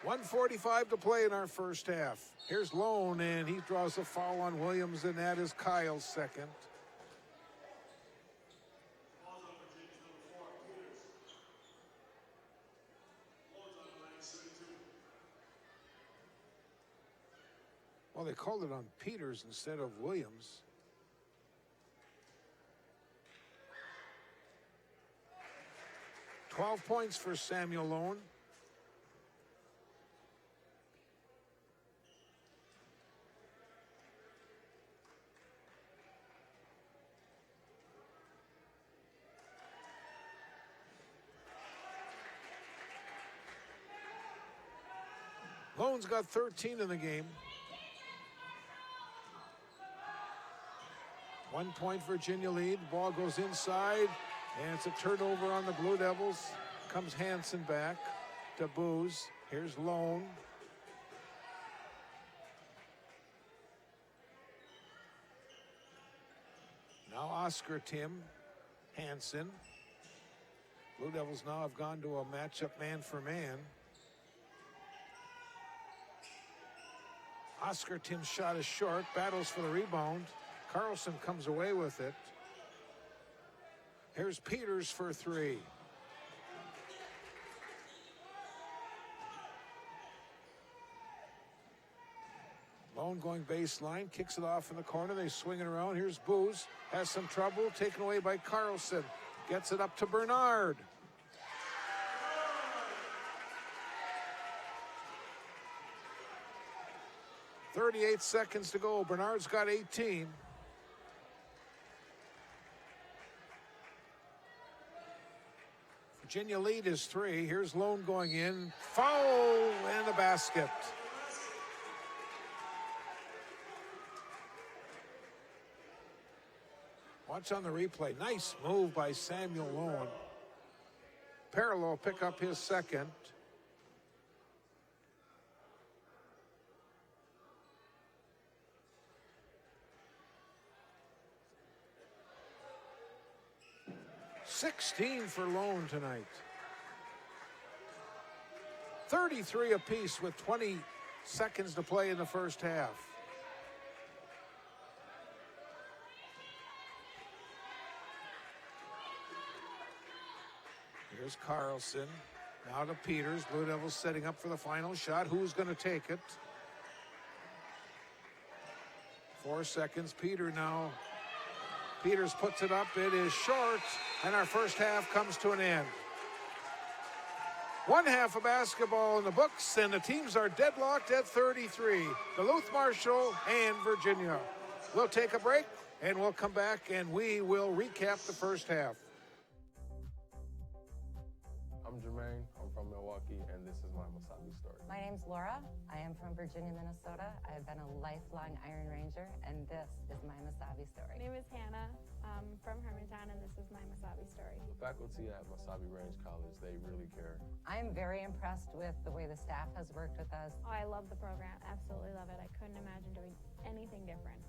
Speaker 2: .145 to play in our first half. Here's Lone, and he draws a foul on Williams, and that is Kyle's second. Well, they called it on Peters instead of Williams. .12 points for Samuel Lone. Lone's got 13 in the game. 1 point Virginia lead. The ball goes inside, and it's a turnover on the Blue Devils. Comes Hansen back to Booz. Here's Lone. Now Oscar Tim. Hansen. Blue Devils now have gone to a matchup man for man. Oscar Tim's shot is short, battles for the rebound. Carlson comes away with it. Here's Peters for 3. Lone going baseline, kicks it off in the corner. They swing it around. Here's Booz, has some trouble, taken away by Carlson. Gets it up to Bernard. 38 seconds to go. Bernard's got 18. Virginia lead is 3. Here's Lone going in. Foul and a basket. Watch on the replay. Nice move by Samuel Lone. Parallel pick up his second. $16 for Lone tonight. 33 apiece with 20 seconds to play in the first half. Here's Carlson. Now to Peters. Blue Devils setting up for the final shot. Who's going to take it? 4 seconds. Peter now. Peters puts it up. It is short. And our first half comes to an end. One half of basketball in the books, and the teams are deadlocked at 33. Duluth, Marshall, and Virginia. We'll take a break, and we'll come back, and we will recap the first half.
Speaker 9: I'm Jermaine. I'm from Milwaukee, and this is my Masabi story.
Speaker 10: My name's Laura. I am from Virginia, Minnesota. I've been a lifelong Iron Ranger, and this is my Masabi story.
Speaker 11: My name is Hannah. I'm from Hermantown, and this is my Masabi story.
Speaker 9: The faculty at Masabi Range College, they really care.
Speaker 10: I am very impressed with the way the staff has worked with us.
Speaker 11: Oh, I love the program. Absolutely love it. I couldn't imagine doing anything different.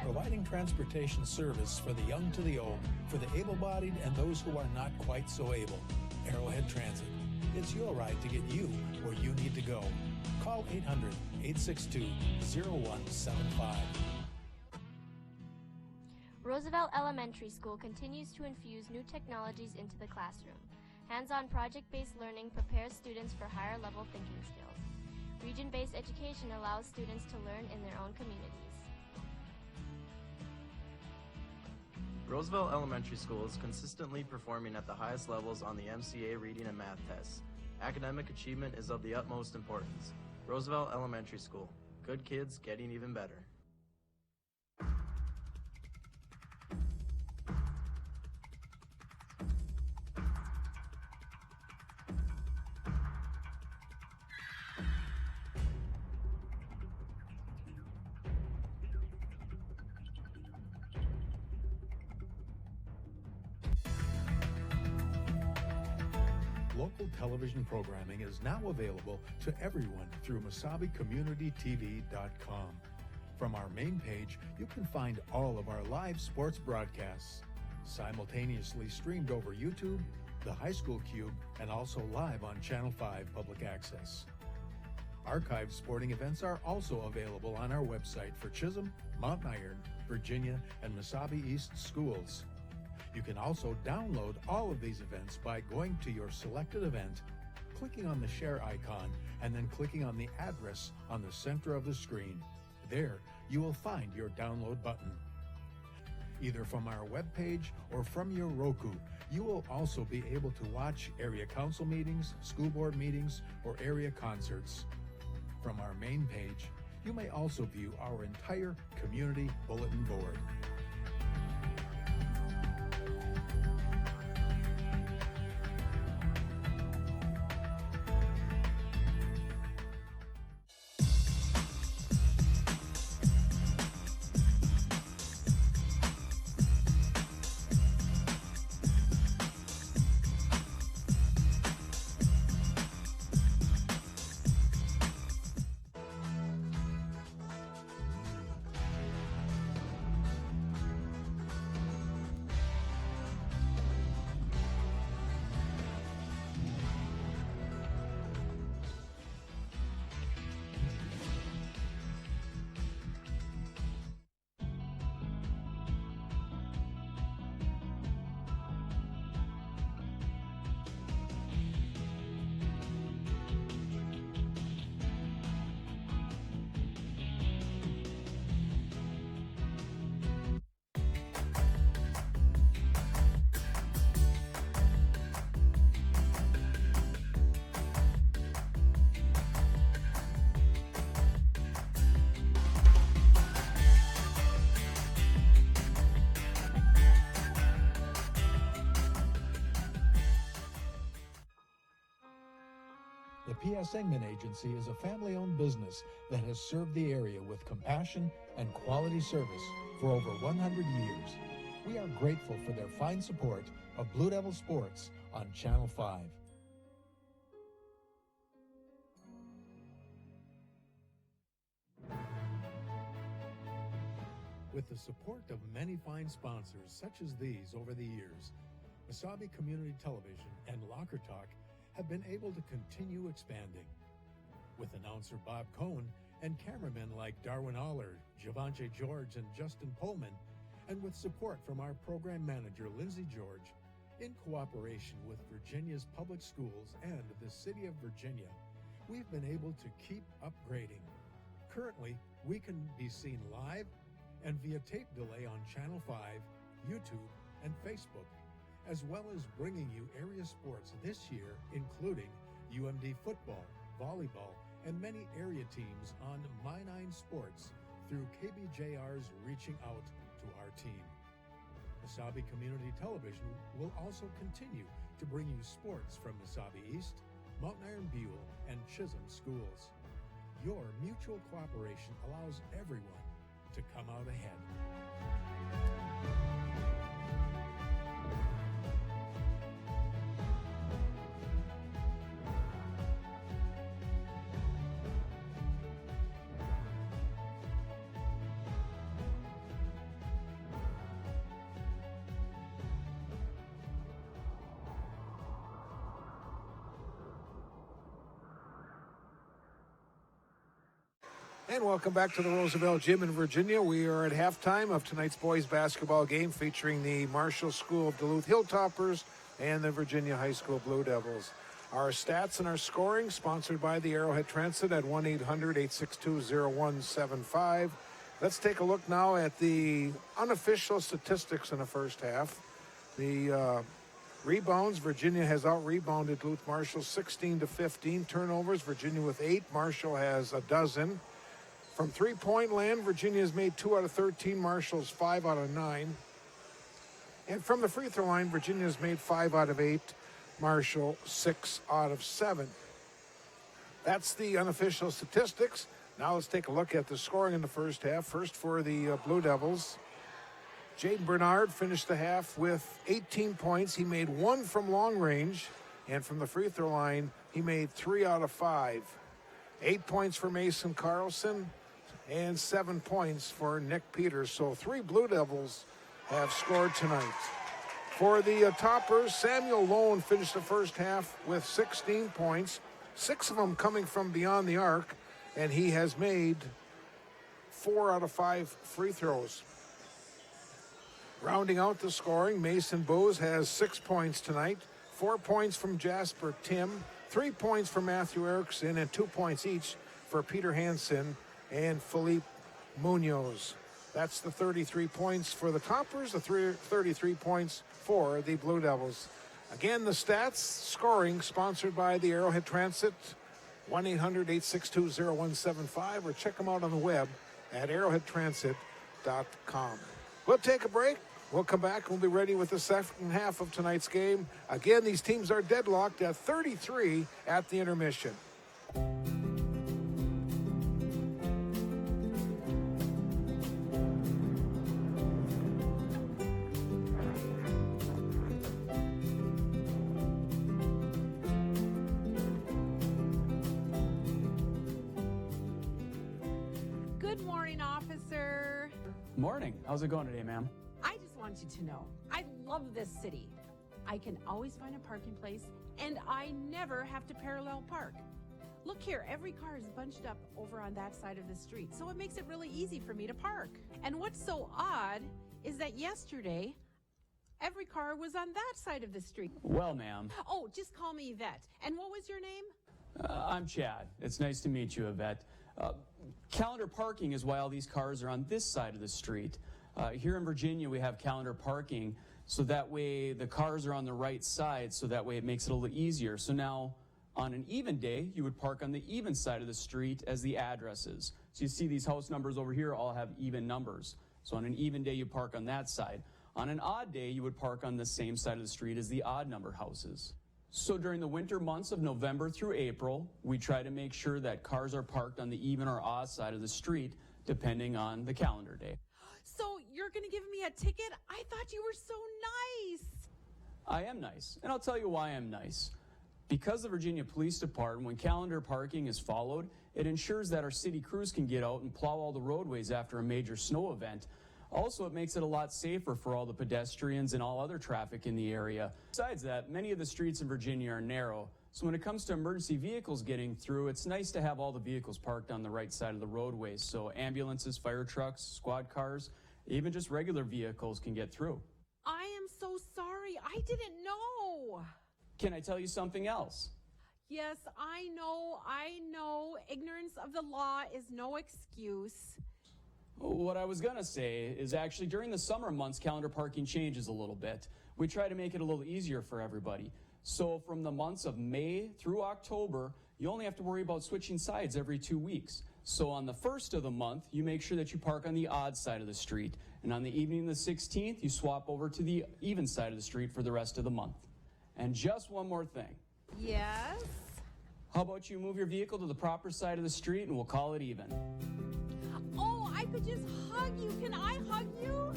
Speaker 5: Providing transportation service for the young to the old, for the able-bodied and those who are not quite so able. Arrowhead Transit. It's your ride to get you where you need to go. Call 800-862-0175.
Speaker 12: Roosevelt Elementary School continues to infuse new technologies into the classroom. Hands-on project-based learning prepares students for higher-level thinking skills. Region-based education allows students to learn in their own communities.
Speaker 13: Roosevelt Elementary School is consistently performing at the highest levels on the MCA reading and math tests. Academic achievement is of the utmost importance. Roosevelt Elementary School. Good kids getting even better.
Speaker 5: Local television programming is now available to everyone through MasabiCommunityTV.com. From our main page, you can find all of our live sports broadcasts, simultaneously streamed over YouTube, the High School Cube, and also live on Channel 5 Public Access. Archived sporting events are also available on our website for Chisholm, Mount Iron, Virginia, and Masabi East schools. You can also download all of these events by going to your selected event, clicking on the share icon, and then clicking on the address on the center of the screen. There, you will find your download button. Either from our webpage or from your Roku, you will also be able to watch area council meetings, school board meetings, or area concerts. From our main page, you may also view our entire community bulletin board. P.S. Engman Agency is a family-owned business that has served the area with compassion and quality service for over 100 years. We are grateful for their fine support of Blue Devil Sports on Channel 5. With the support of many fine sponsors such as these over the years, Mesabi Community Television and Locker Talk have been able to continue expanding. With announcer Bob Cohn and cameramen like Darwin Aller, Javante George, and Justin Pullman, and with support from our program manager Lindsay George, in cooperation with Virginia's public schools and the City of Virginia, we've been able to keep upgrading. Currently, we can be seen live and via tape delay on Channel 5, YouTube, and Facebook, as well as bringing you area sports this year, including UMD football, volleyball, and many area teams on My9 Sports through KBJR's Reaching Out to Our Team. Mesabi Community Television will also continue to bring you sports from Mesabi East, Mountain Iron Buell, and Chisholm schools. Your mutual cooperation allows everyone to come out ahead.
Speaker 2: And welcome back to the Roosevelt Gym in Virginia. We are at halftime of tonight's boys basketball game featuring the Marshall School of Duluth Hilltoppers and the Virginia High School Blue Devils. Our stats and our scoring sponsored by the Arrowhead Transit at 1-800-862-0175. Let's take a look now at the unofficial statistics in the first half. The rebounds, Virginia has out-rebounded Duluth Marshall 16-15. Turnovers, Virginia with 8. Marshall has a dozen. From three-point land, Virginia has made 2 out of 13. Marshall's 5 out of 9. And from the free throw line, Virginia has made 5 out of 8. Marshall 6 out of 7. That's the unofficial statistics. Now let's take a look at the scoring in the first half. First for the Blue Devils. Jaden Bernard finished the half with 18 points. He made 1 from long range. And from the free throw line, he made 3 out of 5. 8 points for Mason Carlson and 7 points for Nick Peters. So 3 Blue Devils have scored tonight. For the toppers, Samuel Lone finished the first half with 16 points, 6 of them coming from beyond the arc, and he has made 4 out of 5 free throws. Rounding out the scoring, Mason Booz has 6 points tonight, 4 points from Jasper Tim, 3 points for Matthew Erickson, and 2 points each for Peter Hansen and Felipe Munoz. That's the 33 points for the toppers, the 33 points for the Blue Devils. Again, the stats, scoring, sponsored by the Arrowhead Transit, 1-800-862-0175, or check them out on the web at arrowheadtransit.com. We'll take a break. We'll come back and we'll be ready with the second half of tonight's game. Again, these teams are deadlocked at 33 at the intermission.
Speaker 3: Good morning, officer.
Speaker 4: Morning. How's it going today, ma'am?
Speaker 3: I just want you to know, I love this city. I can always find a parking place, and I never have to parallel park. Look here, every car is bunched up over on that side of the street, so it makes it really easy for me to park. And what's so odd is that yesterday, every car was on that side of the street.
Speaker 4: Well, ma'am.
Speaker 3: Oh, just call me Yvette. And what was your name?
Speaker 4: I'm Chad. It's nice to meet you, Yvette. Calendar parking is why all these cars are on this side of the street. Here in Virginia, we have calendar parking, so that way the cars are on the right side, so that way it makes it a little easier. So now, on an even day, you would park on the even side of the street as the addresses. So you see these house numbers over here all have even numbers. So on an even day, you park on that side. On an odd day, you would park on the same side of the street as the odd number houses. So during the winter months of November through April, we try to make sure that cars are parked on the even or odd side of the street, depending on the calendar day.
Speaker 3: So you're going to give me a ticket? I thought you were so nice.
Speaker 4: I am nice, and I'll tell you why I'm nice. Because the Virginia Police Department, when calendar parking is followed, it ensures that our city crews can get out and plow all the roadways after a major snow event. Also, it makes it a lot safer for all the pedestrians and all other traffic in the area. Besides that, many of the streets in Virginia are narrow, so when it comes to emergency vehicles getting through, it's nice to have all the vehicles parked on the right side of the roadways, so ambulances, fire trucks, squad cars, even just regular vehicles can get through.
Speaker 3: I am so sorry. I didn't know.
Speaker 4: Can I tell you something else?
Speaker 3: Yes, I know. Ignorance of the law is no excuse.
Speaker 4: What I was going to say is actually during the summer months, calendar parking changes a little bit. We try to make it a little easier for everybody. So from the months of May through October, you only have to worry about switching sides every 2 weeks. So on the first of the month, you make sure that you park on the odd side of the street. And on the evening of the 16th, you swap over to the even side of the street for the rest of the month. And just one more thing.
Speaker 3: Yes?
Speaker 4: How about you move your vehicle to the proper side of the street and we'll call it even.
Speaker 3: Oh, I could just hug you. Can I hug you?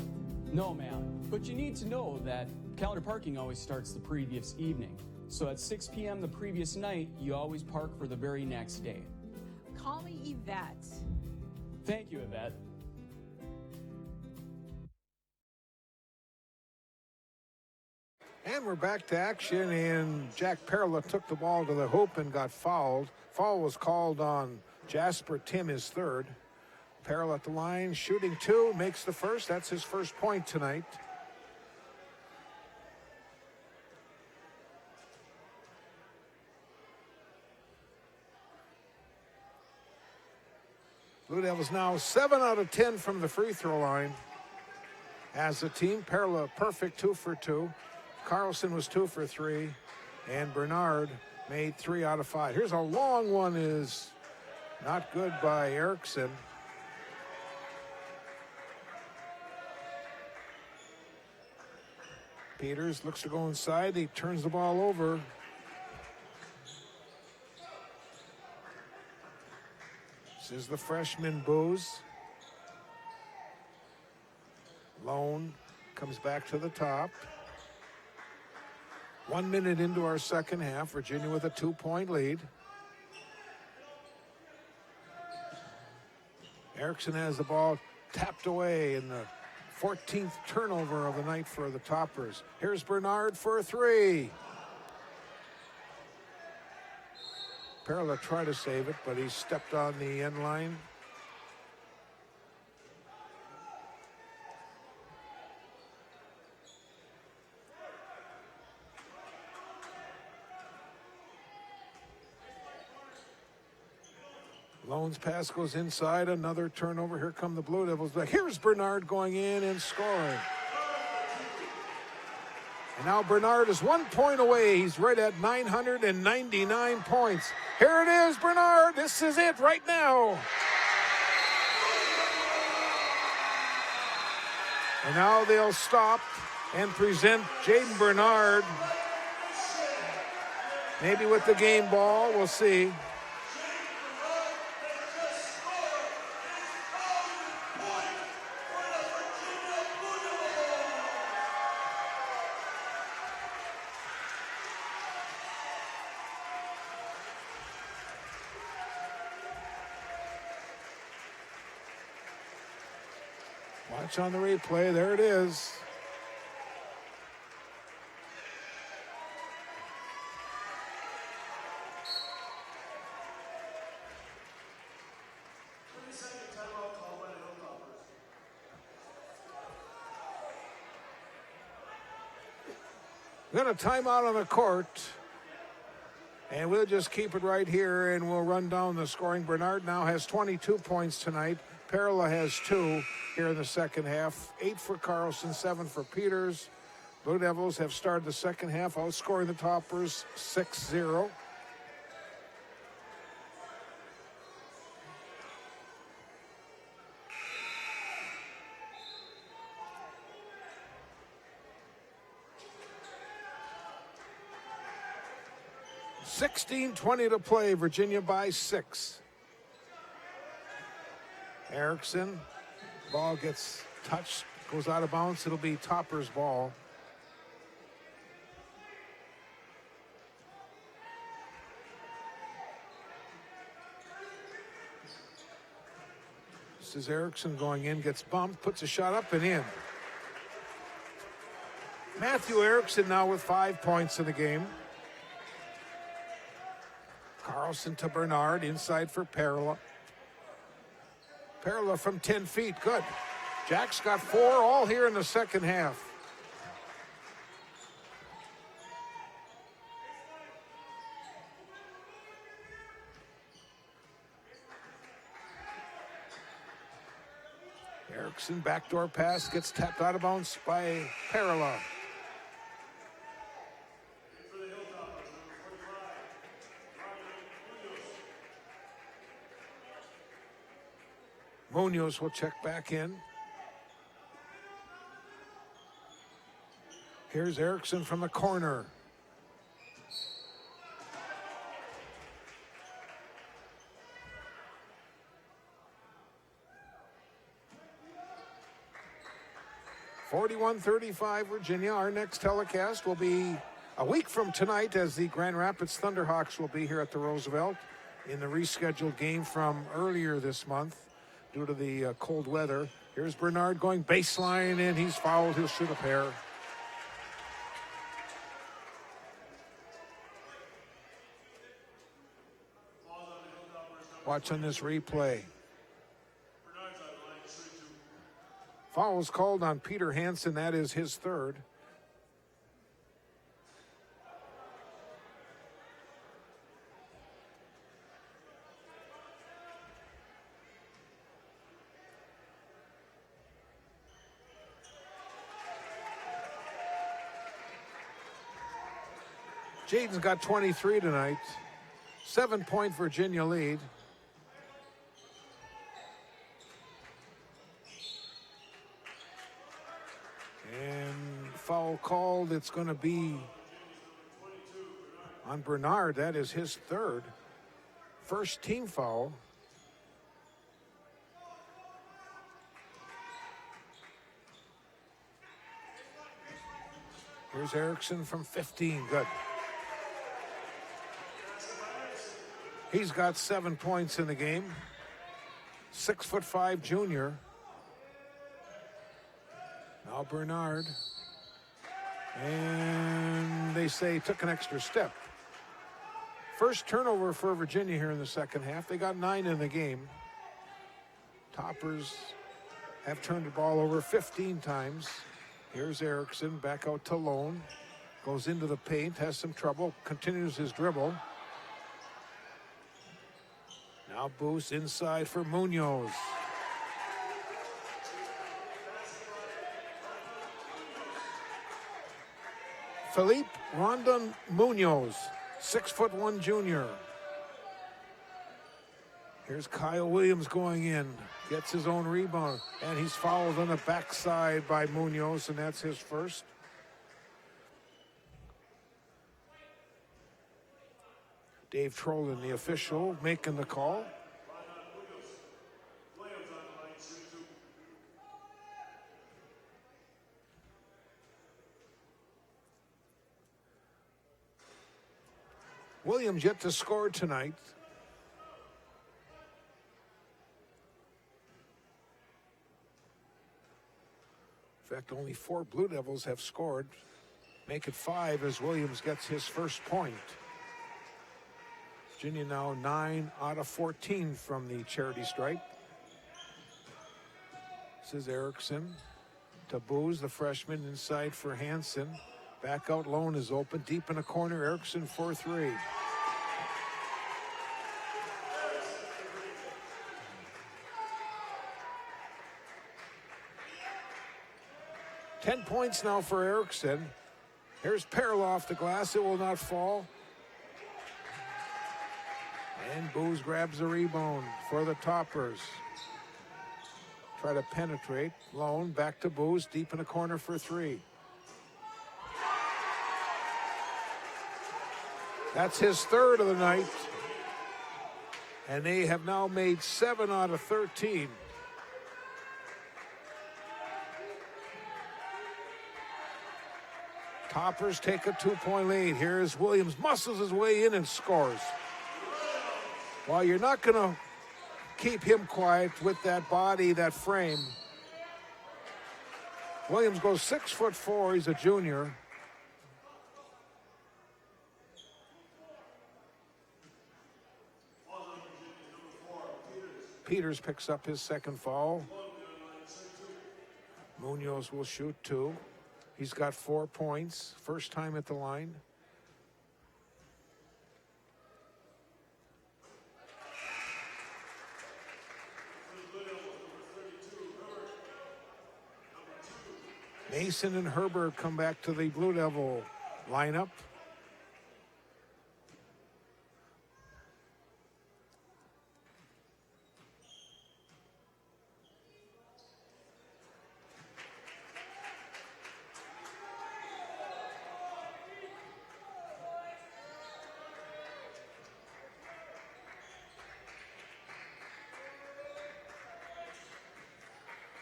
Speaker 4: No, ma'am. But you need to know that calendar parking always starts the previous evening. So at 6 p.m. the previous night, you always park for the very next day.
Speaker 3: Call me Yvette.
Speaker 4: Thank you, Yvette.
Speaker 2: And we're back to action, and Jack Perla took the ball to the hoop and got fouled. Foul was called on Jasper Tim, his third. Perla at the line, shooting two, makes the first. That's his first point tonight. Blue Devils now 7 out of 10 from the free throw line. As a team, Perla perfect 2 for 2. Carlson was 2 for 3, and Bernard made 3 out of 5. Here's a long one, is not good by Erickson. Peters looks to go inside. He turns the ball over. This is the freshman Booz. Lone comes back to the top. 1 minute into our second half, Virginia with a 2-point lead. Erickson has the ball tapped away in the 14th turnover of the night for the Toppers. Here's Bernard for a 3. Perla tried to save it, but he stepped on the end line. Lone's pass goes inside, another turnover. Here come the Blue Devils. But here's Bernard going in and scoring. And now Bernard is 1 point away. He's right at 999 points. Here it is, Bernard. This is it right now. And now they'll stop and present Jaden Bernard. Maybe with the game ball, we'll see. Watch on the replay. There it is. We're going to timeout on the court. And we'll just keep it right here and we'll run down the scoring. Bernard now has 22 points tonight. Perla has 2 here in the second half. 8 for Carlson, 7 for Peters. Blue Devils have started the second half outscoring the Toppers 6-0. 16:20 to play. Virginia by 6. Erickson, ball gets touched, goes out of bounds. It'll be Topper's ball. This is Erickson going in, gets bumped, puts a shot up and in. Matthew Erickson now with 5 points in the game. Carlson to Bernard, inside for Perla. Perla from 10 feet, good. Jack's got 4 all here in the second half. Erickson, backdoor pass, gets tapped out of bounds by Perla. Munoz will check back in. Here's Erickson from the corner. (41-35) Virginia. Our next telecast will be a week from tonight, as the Grand Rapids Thunderhawks will be here at the Roosevelt in the rescheduled game from earlier this month due to the cold weather. Here's Bernard going baseline, and he's fouled. He'll shoot a pair. Watch on this replay. Foul is called on Peter Hansen. That is his third. Jaden's got 23 tonight. 7-point Virginia lead. And foul called. It's going to be on Bernard. That is his third. First team foul. Here's Erickson from 15. Good. He's got 7 points in the game. 6'5" junior. Now Bernard. And they say took an extra step. First turnover for Virginia here in the second half. They got 9 in the game. Toppers have turned the ball over 15 times. Here's Erickson back out to Lone. Goes into the paint, has some trouble, continues his dribble. Now Boost inside for Munoz. Felipe Rondon Munoz, 6'1" junior. Here's Kyle Williams going in, gets his own rebound, and he's fouled on the backside by Munoz, and that's his first. Dave Trollin, the official, making the call. Williams yet to score tonight. In fact, only 4 Blue Devils have scored. Make it 5 as Williams gets his first point. Virginia now 9 out of 14 from the charity stripe. This is Erickson to Booz, the freshman, inside for Hansen. Back out Lone is open, deep in the corner. Erickson for 3. Ten points now for Erickson. Here's Perla off the glass. It will not fall. And Booz grabs the rebound for the Toppers. Try to penetrate. Lone back to Booz, deep in the corner for 3. That's his third of the night. And they have now made 7 out of 13. Toppers take a 2-point lead. Here's Williams, muscles his way in and scores. While you're not going to keep him quiet with that body, that frame, Williams goes 6'4". He's a junior. Peters picks up his second foul. Munoz will shoot 2. He's got 4 points. First time at the line. Mason and Herbert come back to the Blue Devil lineup.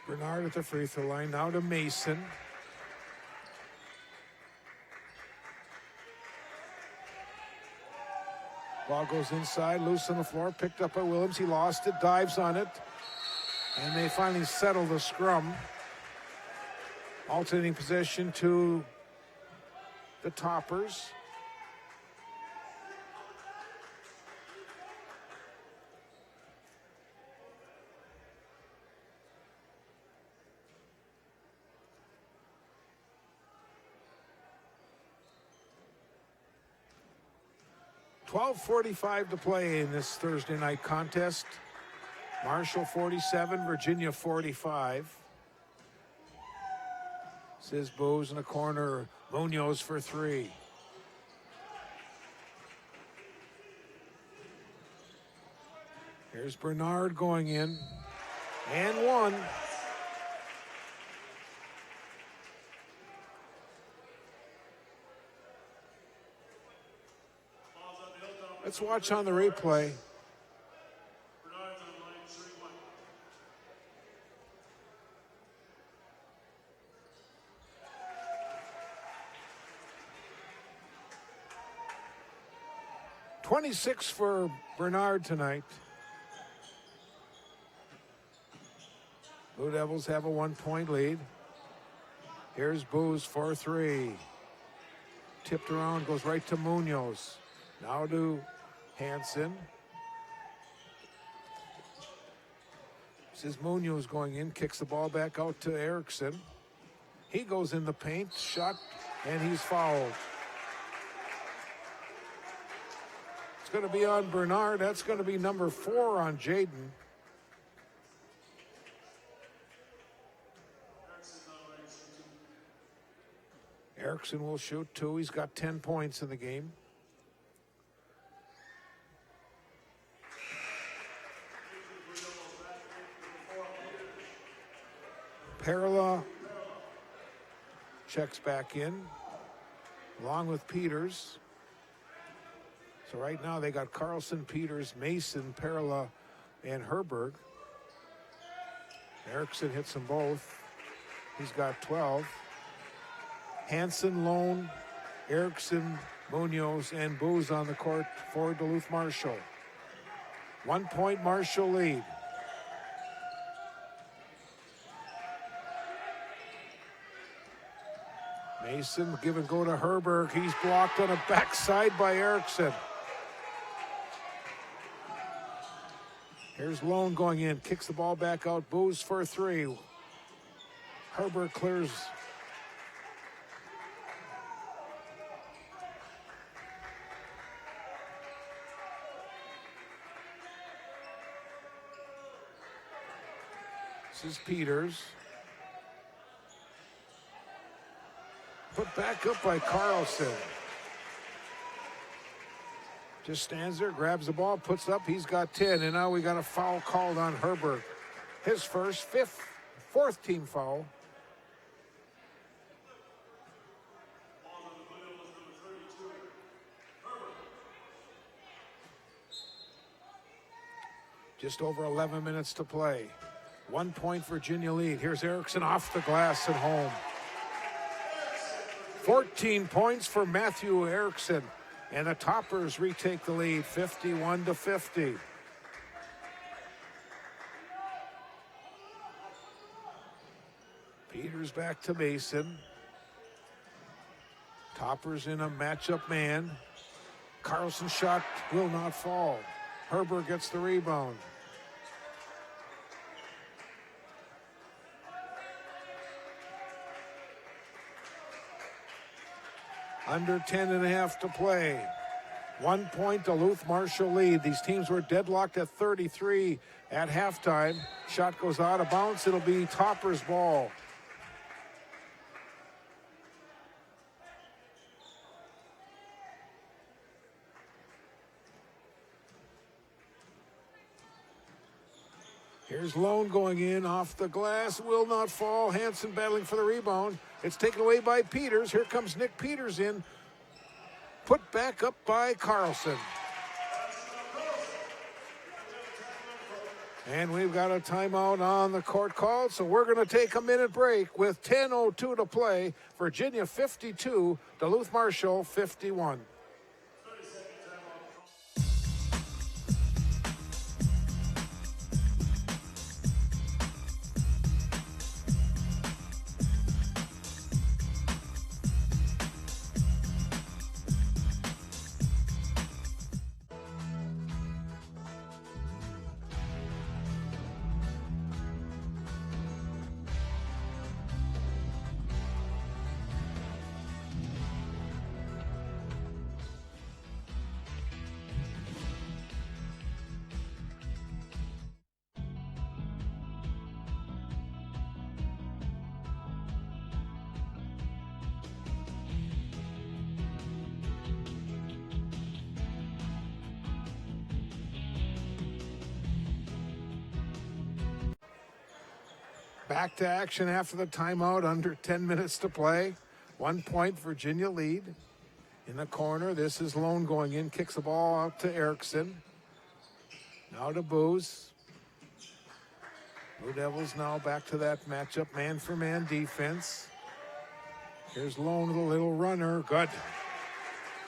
Speaker 2: Bernard at the free throw line. Now to Mason. Ball goes inside, loose on the floor, picked up by Williams. He lost it, dives on it. And they finally settle the scrum. Alternating possession to the Toppers. .45 to play in this Thursday night contest. Marshall 47, Virginia 45. Says Bose in the corner, Munoz for 3. Here's Bernard going in, and 1. Let's watch on the replay. 26 for Bernard tonight. Blue Devils have a 1-point lead. Here's Booz for 3. Tipped around, goes right to Munoz. Now to Hansen. This is Munoz going in, kicks the ball back out to Erickson. He goes in the paint, shot, and he's fouled. It's going to be on Bernard. That's going to be number 4 on Jaden. Erickson will shoot 2. He's got 10 points in the game. Perla checks back in, along with Peters. So right now they got Carlson, Peters, Mason, Perla, and Herberg. Erickson hits them both. He's got 12. Hansen, Lone, Erickson, Munoz, and Booz on the court for Duluth Marshall. 1-point Marshall lead. Mason give and go to Herberg. He's blocked on a backside by Erickson. Here's Lone going in, kicks the ball back out. Booz for 3. Herberg clears. This is Peters. Put back up by Carlson. Just stands there, grabs the ball, puts up. He's got 10, and now we got a foul called on Herberg. His first, fourth team foul. Just over 11 minutes to play. 1 point Virginia lead. Here's Erickson off the glass at home. 14 points for Matthew Erickson. And the Toppers retake the lead, 51-50. Peters back to Mason. Toppers in a matchup man. Carlson's shot will not fall. Herber gets the rebound. Under 10.5 to play. 1 point Duluth Marshall lead. These teams were deadlocked at 33 at halftime. Shot goes out of bounds. It'll be Toppers' ball. Here's Lone going in off the glass. Will not fall. Hansen battling for the rebound. It's taken away by Peters. Here comes Nick Peters in. Put back up by Carlson. And we've got a timeout on the court called, so we're going to take a minute break with 10:02 to play. Virginia 52, Duluth Marshall 51. Back to action after the timeout, under 10 minutes to play. 1 point Virginia lead. In the corner, this is Lone going in, kicks the ball out to Erickson. Now to Booz. Blue Devils now back to that matchup, man-for-man defense. Here's Lone with a little runner, good.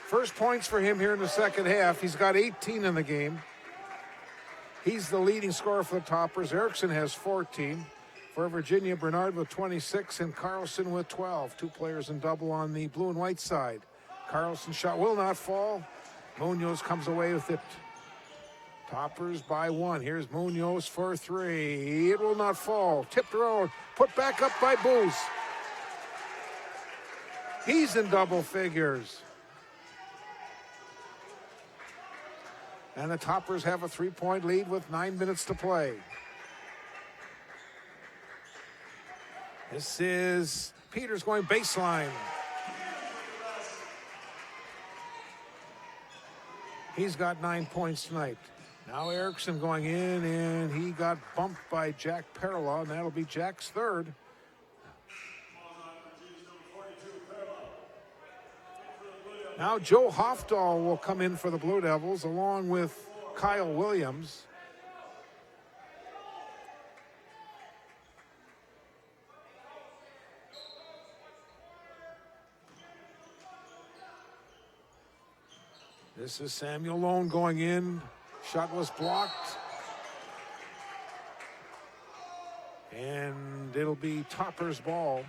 Speaker 2: First points for him here in the second half. He's got 18 in the game. He's the leading scorer for the Toppers. Erickson has 14. For Virginia, Bernard with 26 and Carlson with 12. Two players in double on the blue and white side. Carlson's shot will not fall. Munoz comes away with it. Toppers by 1. Here's Munoz for 3. It will not fall. Tipped around. Put back up by Booz. He's in double figures. And the Toppers have a 3-point lead with 9 minutes to play. This is Peters going baseline. He's got 9 points tonight. Now Erickson going in, and he got bumped by Jack Perla, and that'll be Jack's third. Now Joe Hofdahl will come in for the Blue Devils, along with Kyle Williams. This is Samuel Lone going in. Shot was blocked. And it'll be Toppers' ball.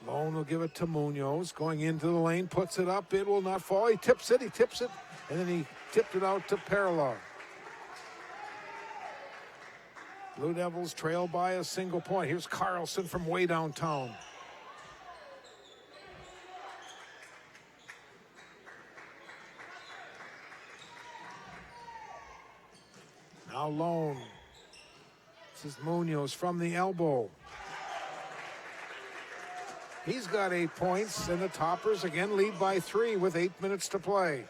Speaker 2: Lone will give it to Munoz. Going into the lane, puts it up. It will not fall. He tips it, and then he tipped it out to Perla. Blue Devils trail by a single point. Here's Carlson from way downtown. Now Lone. This is Munoz from the elbow. He's got 8 points, and the Toppers again lead by 3 with 8 minutes to play.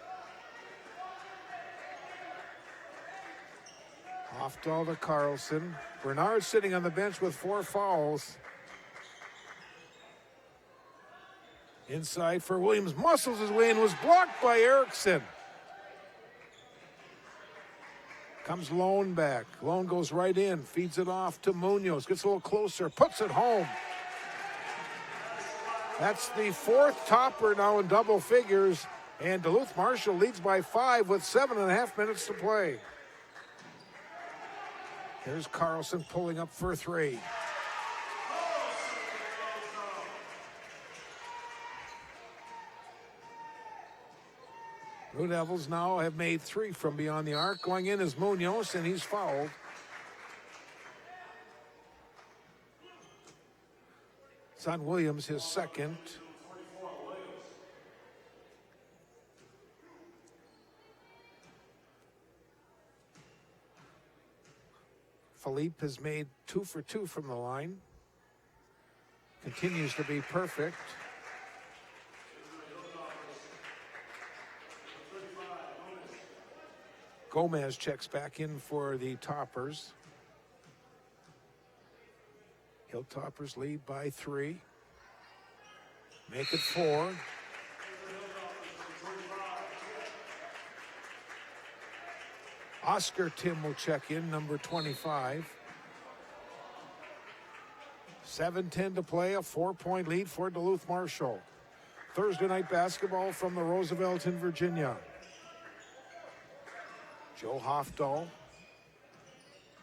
Speaker 2: Hofdahl to Carlson. Bernard sitting on the bench with 4 fouls. Inside for Williams, muscles his way in, was blocked by Erickson. Comes Lone back. Lone goes right in, feeds it off to Munoz, gets a little closer, puts it home. That's the fourth topper now in double figures, and Duluth Marshall leads by 5 with 7.5 minutes to play. Here's Carlson pulling up for 3. Blue Devils now have made 3 from beyond the arc. Going in is Munoz, and he's fouled. It's on Williams, his second. Philippe has made 2 for 2 from the line. Continues to be perfect. Gomez checks back in for the Toppers. Hilltoppers lead by 3. Make it 4. Oscar Tim will check in, number 25. 7:10 to play, a 4-point lead for Duluth Marshall. Thursday night basketball from the Roosevelt in Virginia. Joe Hofdahl.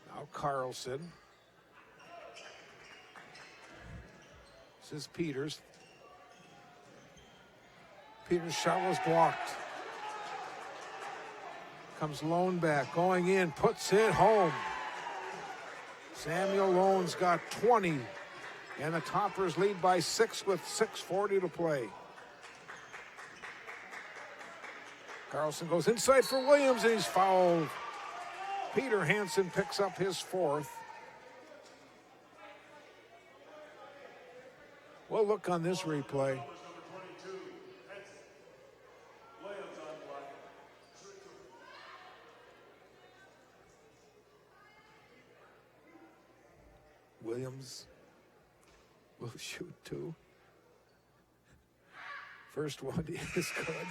Speaker 2: Now Carlson. This is Peters. Peters' shot was blocked. Comes Lone back, going in, puts it home. Samuel Lone's got 20, and the Toppers lead by 6 with 6:40 to play. Carlson goes inside for Williams, and he's fouled. Peter Hansen picks up his 4th. We'll look on this replay. Williams will shoot 2. First one is good.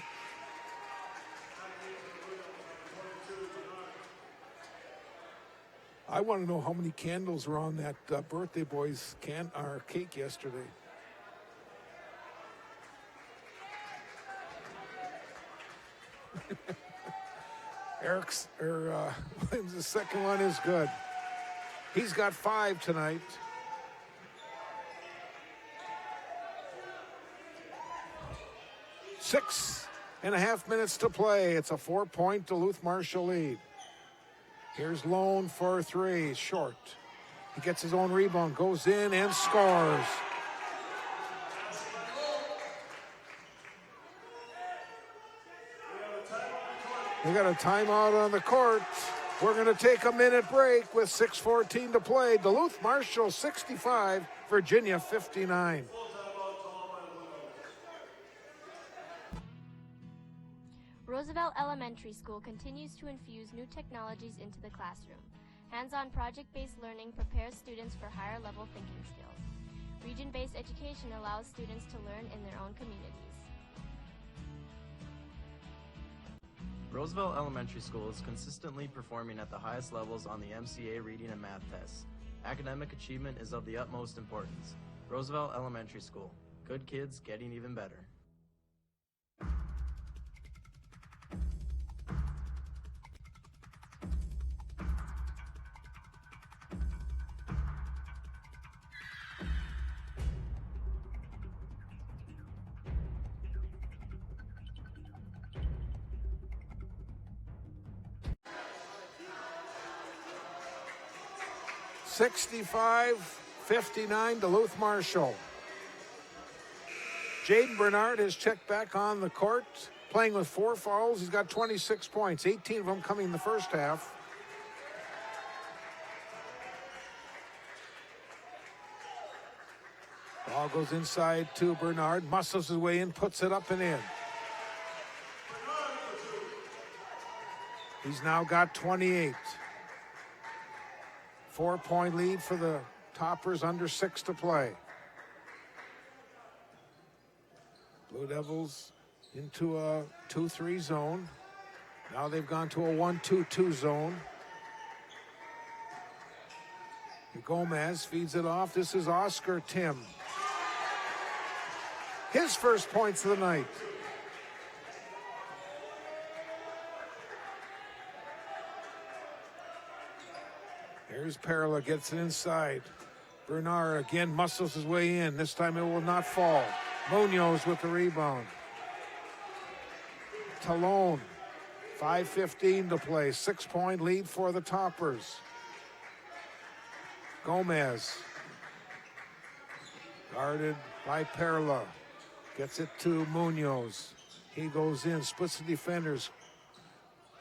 Speaker 2: I want to know how many candles were on that birthday boy's cake yesterday. Williams' second one is good. He's got 5 tonight. Six and a half minutes to play. It's a 4-point Duluth Marshall lead. Here's Lone for 3, short. He gets his own rebound, goes in and scores. We got a timeout on the court. We're going to take a minute break with 6:14 to play. Duluth Marshall 65, Virginia 59.
Speaker 12: Roosevelt Elementary School continues to infuse new technologies into the classroom. Hands-on project-based learning prepares students for higher-level thinking skills. Region-based education allows students to learn in their own communities.
Speaker 13: Roosevelt Elementary School is consistently performing at the highest levels on the MCA reading and math tests. Academic achievement is of the utmost importance. Roosevelt Elementary School. Good kids getting even better.
Speaker 2: (65-59) Duluth Marshall. Jaden Bernard has checked back on the court, playing with 4 fouls. He's got 26 points, 18 of them coming in the first half. Ball goes inside to Bernard, muscles his way in, puts it up and in. He's now got 28. 4-point lead for the Toppers, under 6 to play. Blue Devils into a 2-3 zone. Now they've gone to a 1-2-2 zone. Gomez feeds it off. This is Oscar Tim. His first points of the night. Here's Perla, gets it inside. Bernard again muscles his way in. This time it will not fall. Munoz with the rebound. Talon, 5:15 to play. 6-point lead for the Toppers. Gomez, guarded by Perla. Gets it to Munoz. He goes in, splits the defenders.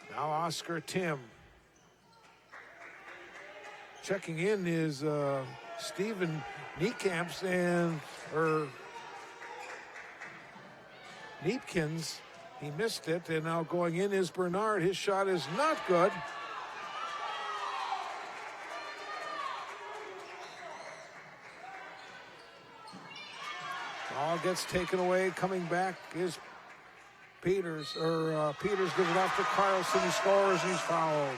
Speaker 2: Now Oscar Tim. Checking in is Stephen Niekamps Neepkins. He missed it, and now going in is Bernard. His shot is not good. Ball gets taken away. Coming back is Peters. Peters gives it off to Carlson. He scores, and he's fouled.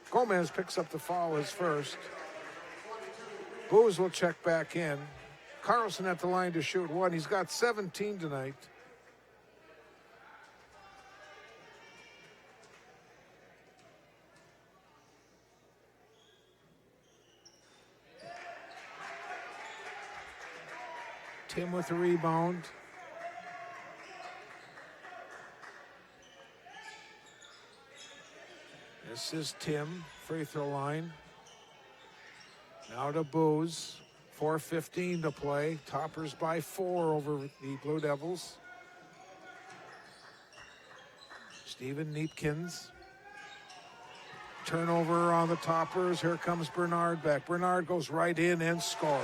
Speaker 2: Gomez picks up the foul, his first. Booz will check back in. Carlson at the line to shoot one. He's got 17 tonight. Tim with the rebound. This is Tim, free throw line. Now to Booz. 4:15 to play. Toppers by 4 over the Blue Devils. Stephen Neepkins. Turnover on the Toppers. Here comes Bernard back. Bernard goes right in and scores.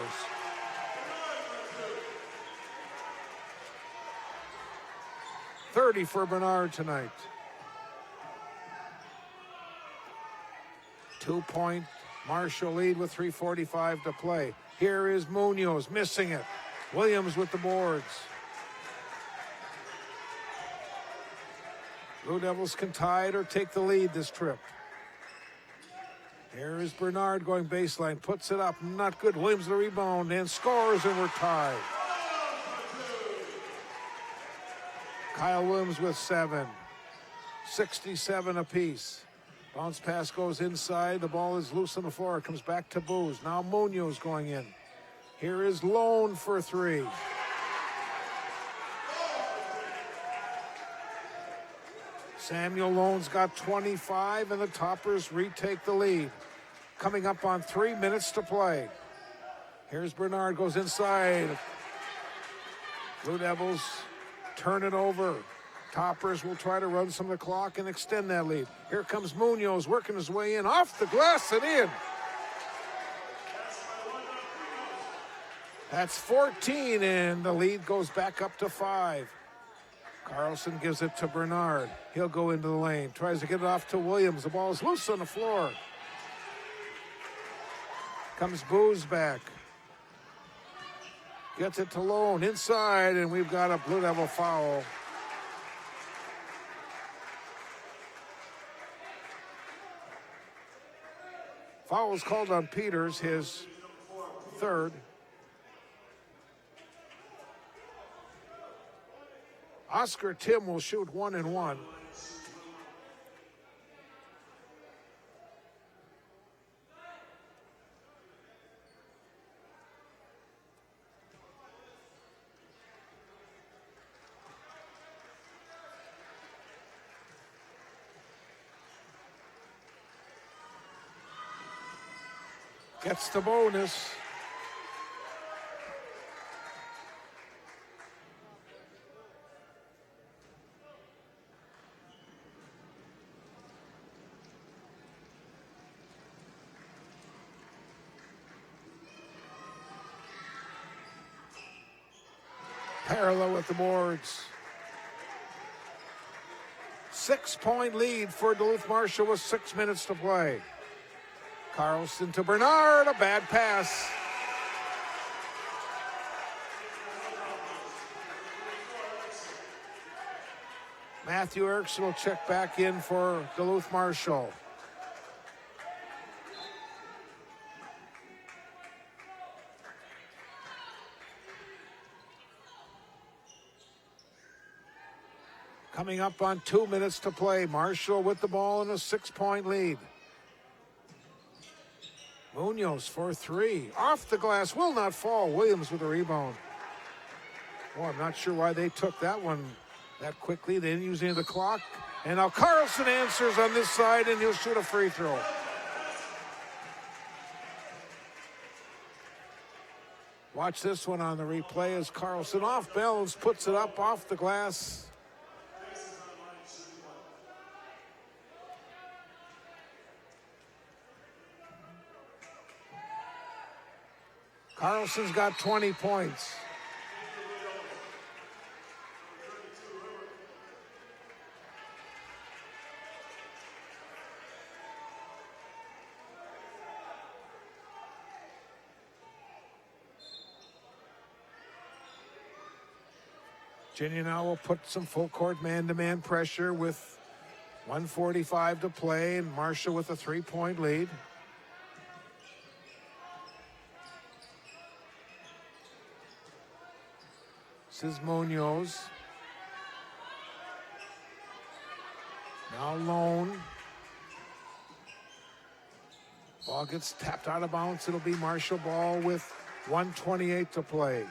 Speaker 2: .30 for Bernard tonight. 2-point Marshall lead with 3:45 to play. Here is Munoz missing it. Williams with the boards. Blue Devils can tie it or take the lead this trip. Here is Bernard going baseline, puts it up, not good. Williams the rebound and scores, and we're tied. Kyle Williams with 7. 67 apiece. Bounce pass goes inside. The ball is loose on the floor. It comes back to Booz. Now Munoz going in. Here is Lone for 3. Samuel Lone's got 25, and the Toppers retake the lead. Coming up on 3 minutes to play. Here's Bernard, goes inside. Blue Devils turn it over. Toppers will try to run some of the clock and extend that lead. Here comes Munoz working his way in, off the glass and in. That's 14, and the lead goes back up to 5. Carlson gives it to Bernard. He'll go into the lane, tries to get it off to Williams. The ball is loose on the floor. Comes Booz back. Gets it to Lone inside, and we've got a Blue Devil foul. Foul was called on Peters, his 3rd. Oscar Tim will shoot 1 and 1. Gets the bonus. Parallel with the boards. 6-point lead for Duluth Marshall with 6 minutes to play. Carlson to Bernard, a bad pass. Matthew Erickson will check back in for Duluth Marshall. Coming up on 2 minutes to play. Marshall with the ball in a 6-point lead. Munoz for three. Off the glass, will not fall. Williams with a rebound. Well, I'm not sure why they took that one that quickly. They didn't use any of the clock. And now Carlson answers on this side, and he'll shoot a free throw. Watch this one on the replay as Carlson off balance puts it up off the glass. Carlson's got 20 points. Virginia now will put some full court man-to-man pressure with 1:45 to play, and Marshall with a 3-point lead. This is Munoz. Now Lone. Ball gets tapped out of bounds. It'll be Marshall ball with 1:28 to play.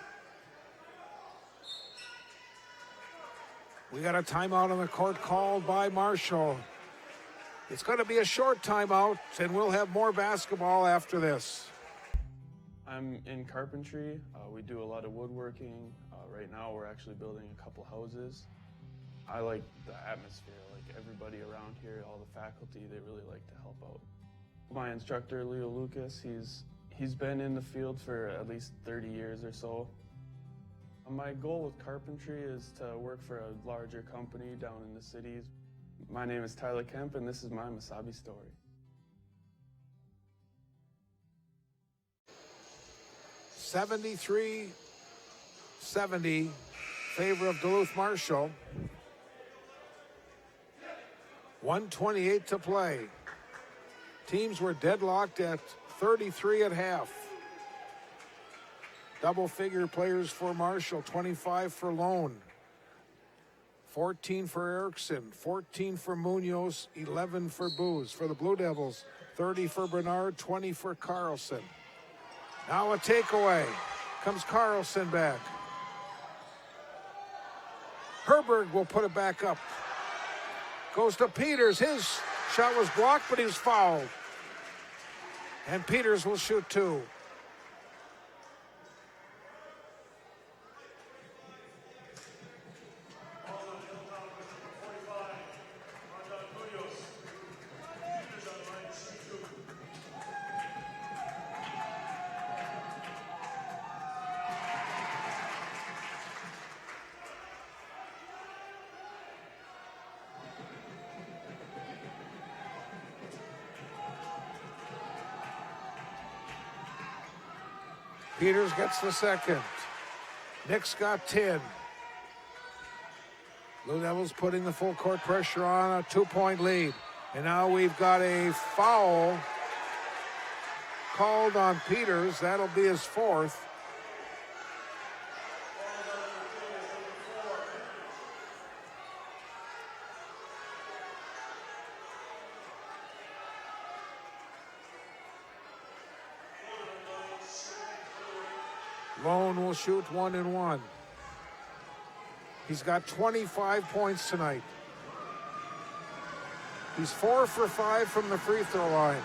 Speaker 2: We got a timeout on the court called by Marshall. It's going to be a short timeout, and we'll have more basketball after this.
Speaker 8: I'm in carpentry. We do a lot of woodworking. Right now we're actually building a couple houses. I like the atmosphere, like everybody around here, all the faculty, they really like to help out. My instructor, Leo Lucas, he's been in the field for at least 30 years or so. My goal with carpentry is to work for a larger company down in the cities. My name is Tyler Kemp, and this is my Mesabi story.
Speaker 2: (73-70) favor of Duluth Marshall. 1:28 to play. Teams were deadlocked at 33 at half. Double-figure players for Marshall, 25 for Lone, 14 for Erickson, 14 for Munoz, 11 for Booz. For the Blue Devils, 30 for Bernard, 20 for Carlson. Now a takeaway. Comes Carlson back. Herberg will put it back up. Goes to Peters. His shot was blocked, but he was fouled. And Peters will shoot two. Peters gets the second. Nick's got 10. Blue Devils putting the full court pressure on, a 2-point lead. And now we've got a foul called on Peters. That'll be his fourth. Lone will shoot 1 and 1. He's got 25 points tonight. He's 4 for 5 from the free throw line.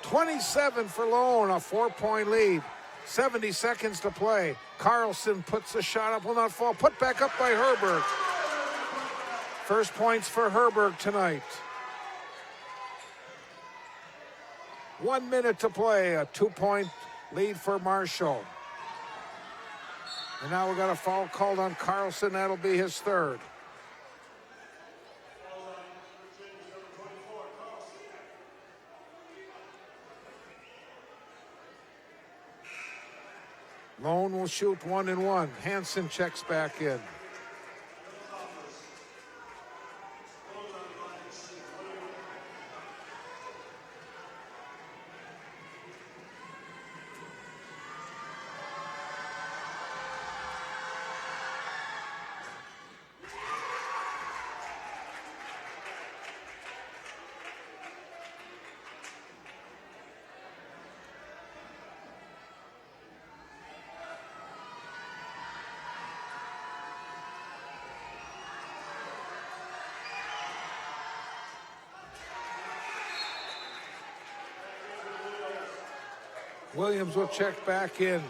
Speaker 2: 27 for Lone, a 4-point lead. 70 seconds to play. Carlson puts the shot up, will not fall. Put back up by Herberg. First points for Herberg tonight. 1 minute to play, a 2-point lead for Marshall. And now we got a foul called on Carlson. That'll be his third. Lone will shoot 1 and 1. Hansen checks back in. Williams will check back in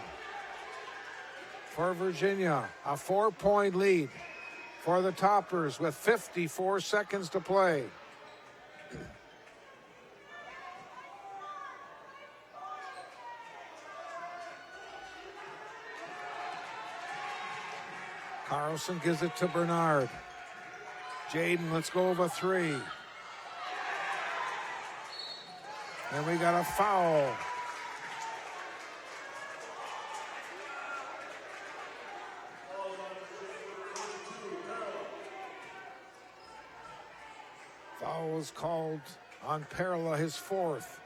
Speaker 2: for Virginia. A 4-point lead for the Toppers with 54 seconds to play. Carlson gives it to Bernard. Jaden, let's go over 3. And we got a foul. Foul was called on Perla, his 4th.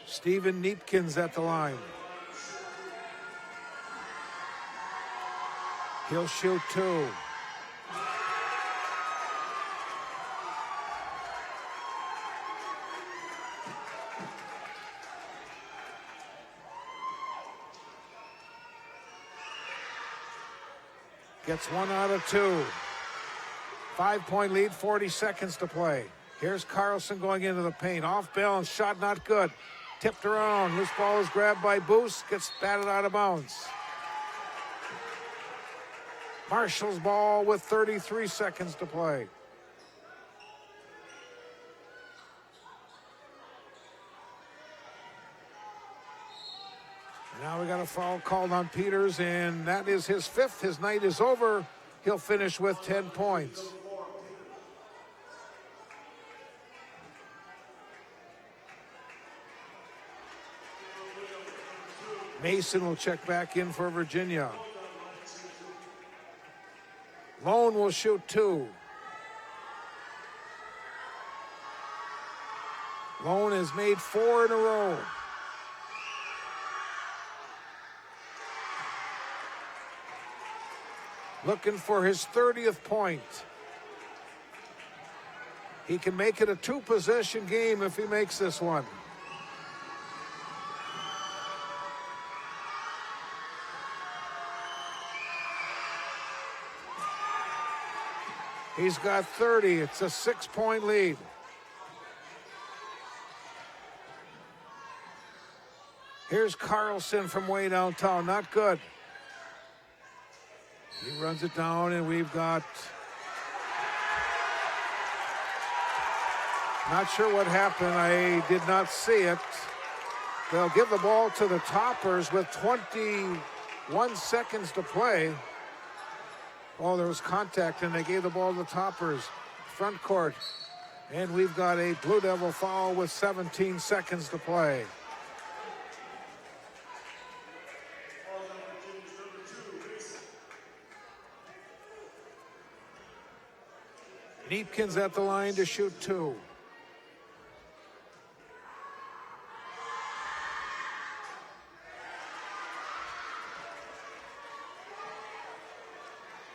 Speaker 2: Steven Neepkins at the line. He'll shoot 2. Gets 1 out of 2. 5-point lead, 40 seconds to play. Here's Carlson going into the paint. Off balance, shot not good. Tipped around. Loose ball is grabbed by Boos. Gets batted out of bounds. Marshall's ball with 33 seconds to play. Now we got a foul called on Peters, and that is his 5th. His night is over. He'll finish with 10 points. Mason will check back in for Virginia. Lone will shoot 2. Lone has made 4 in a row. Looking for his 30th point. He can make it a 2-possession game if he makes this one. He's got 30. It's a 6-point lead. Here's Carlson from way downtown. Not good. He runs it down, and we've got... Not sure what happened. I did not see it. They'll give the ball to the Toppers with 21 seconds to play. Oh, there was contact, and they gave the ball to the Toppers. Front court. And we've got a Blue Devil foul with 17 seconds to play. Neepkins at the line to shoot 2.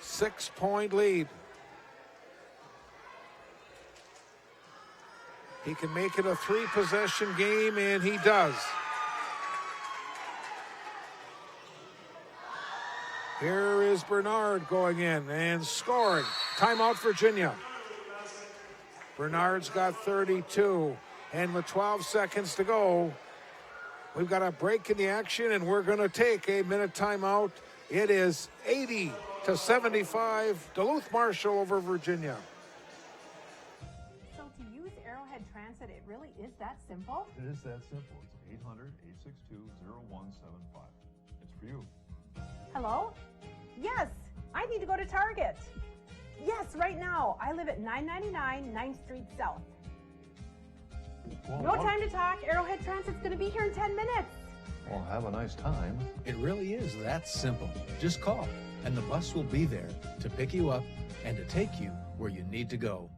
Speaker 2: Six-point lead. He can make it a 3-possession game, and he does. Here is Bernard going in and scoring. Timeout, Virginia. Bernard's got 32. And with 12 seconds to go, we've got a break in the action, and we're going to take a minute timeout. It is 80-75, Duluth Marshall over Virginia.
Speaker 3: So to use Arrowhead Transit, it really is that simple?
Speaker 14: It is that simple. It's 800-862-0175. It's for you.
Speaker 3: Hello? Yes, I need to go to Target. Yes, right now. I live at 999 9th Street South. No time to talk. Arrowhead Transit's going to be here in 10 minutes.
Speaker 14: Well, have a nice time.
Speaker 5: It really is that simple. Just call, and the bus will be there to pick you up and to take you where you need to go.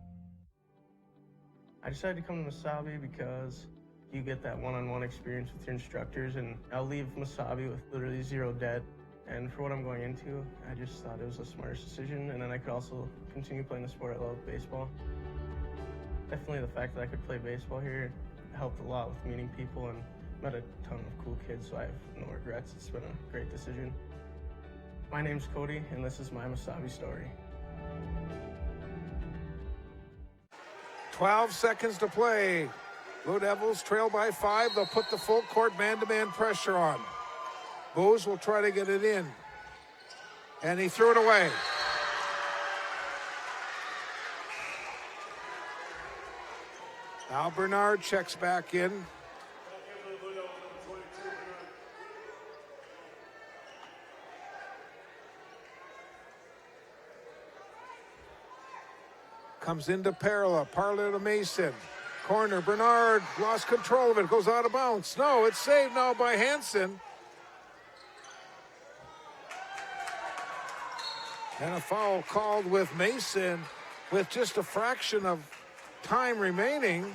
Speaker 8: I decided to come to Mesabi because you get that one-on-one experience with your instructors, and I'll leave Mesabi with literally zero debt. And for what I'm going into, I just thought it was the smartest decision, and then I could also continue playing the sport I love, baseball. Definitely the fact that I could play baseball here helped a lot with meeting people and met a ton of cool kids, so I have no regrets. It's been a great decision. My name's Cody, and this is my Mesabi story.
Speaker 2: 12 seconds to play. Blue Devils trail by 5. They'll put the full court man-to-man pressure on. Booz will try to get it in. And he threw it away. Now Bernard checks back in. Comes into Parla to Mason. Corner, Bernard lost control of it, goes out of bounds. No, it's saved now by Hansen. And a foul called with Mason with just a fraction of time remaining.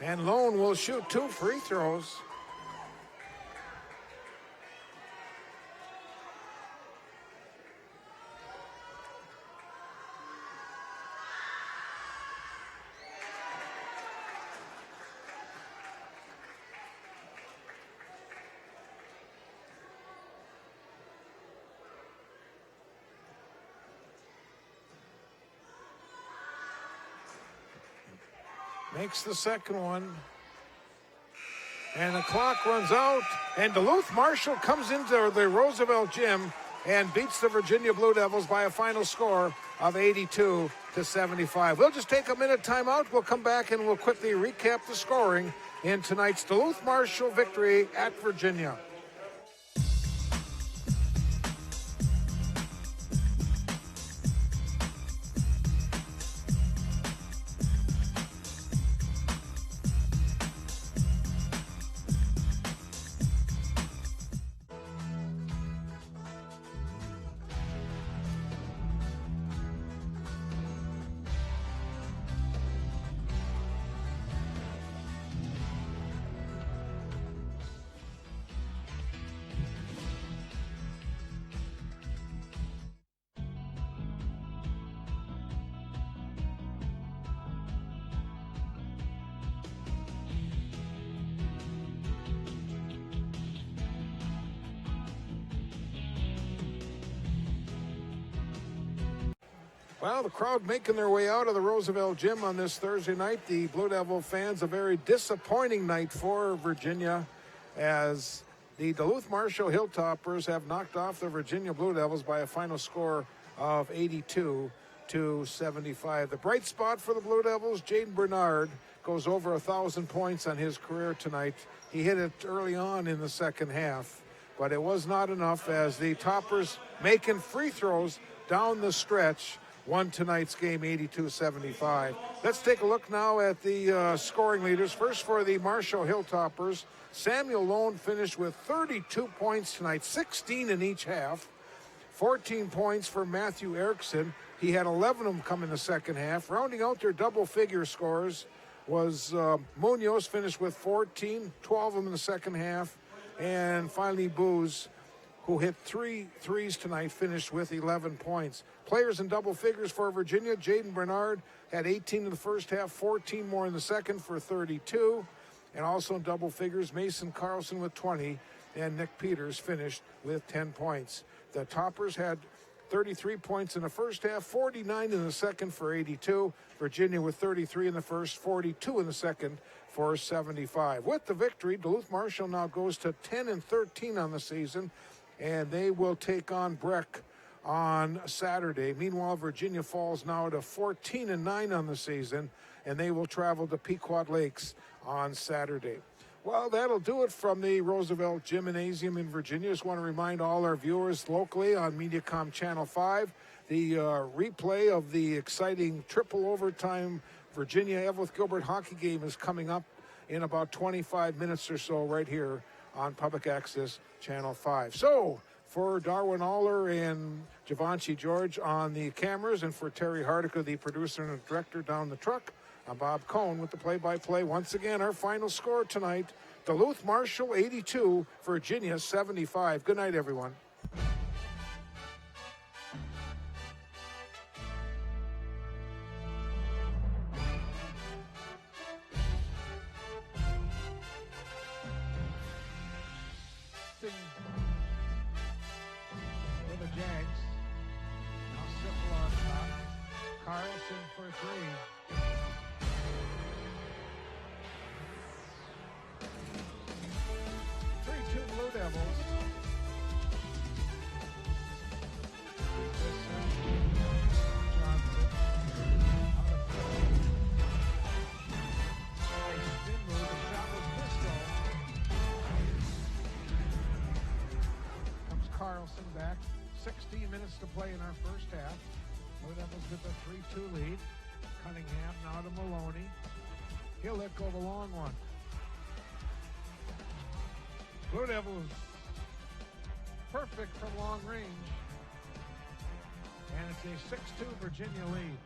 Speaker 2: And Lone will shoot 2 free throws. Makes the second one. And the clock runs out. And Duluth Marshall comes into the Roosevelt Gym and beats the Virginia Blue Devils by a final score of 82-75. We'll just take a minute timeout. We'll come back and we'll quickly recap the scoring in tonight's Duluth Marshall victory at Virginia. Well, the crowd making their way out of the Roosevelt Gym on this Thursday night. The Blue Devil fans, a very disappointing night for Virginia, as the Duluth Marshall Hilltoppers have knocked off the Virginia Blue Devils by a final score of 82-75. The bright spot for the Blue Devils, Jaden Bernard, goes over 1,000 points on his career tonight. He hit it early on in the second half, but it was not enough, as the Toppers, making free throws down the stretch, won tonight's game 82-75. Let's take a look now at the scoring leaders. First, for the Marshall Hilltoppers, Samuel Lone finished with 32 points tonight, 16 in each half. 14 points for Matthew Erickson. He had 11 of them come in the second half. Rounding out their double-figure scores was Munoz, finished with 14, 12 of them in the second half. And finally, Booz, who hit 3 threes tonight, finished with 11 points. Players in double figures for Virginia, Jaden Bernard had 18 in the first half, 14 more in the second for 32. And also in double figures, Mason Carlson with 20 and Nick Peters finished with 10 points. The Toppers had 33 points in the first half, 49 in the second for 82. Virginia with 33 in the first, 42 in the second for 75. With the victory, Duluth Marshall now goes to 10-13 on the season, and they will take on Breck on Saturday. Meanwhile, Virginia falls now to 14-9 on the season, and they will travel to Pequot Lakes on Saturday. Well, that'll do it from the Roosevelt Gymnasium in Virginia. Just want to remind all our viewers locally on Mediacom Channel 5, the replay of the exciting triple overtime Virginia Evelyn Gilbert hockey game is coming up in about 25 minutes or so right here on Public Access Channel 5. So, for Darwin Aller and Givenchy George on the cameras, and for Terry Hardica, the producer and director down the truck, I'm Bob Cohn with the play-by-play. Once again, our final score tonight, Duluth Marshall 82, Virginia 75. Good night, everyone.
Speaker 1: For the Jags. Now Sipple on top. Carlson for three. 3-2 Blue Devils. Johnson. Out of play. Nice spin move. The shot was missed though. Comes Carlson back. 16 minutes to play in our first half. Blue Devils with a 3-2 lead. Cunningham now to Maloney. He'll let go the long one. Blue Devils perfect from long range. And it's a 6-2 Virginia lead.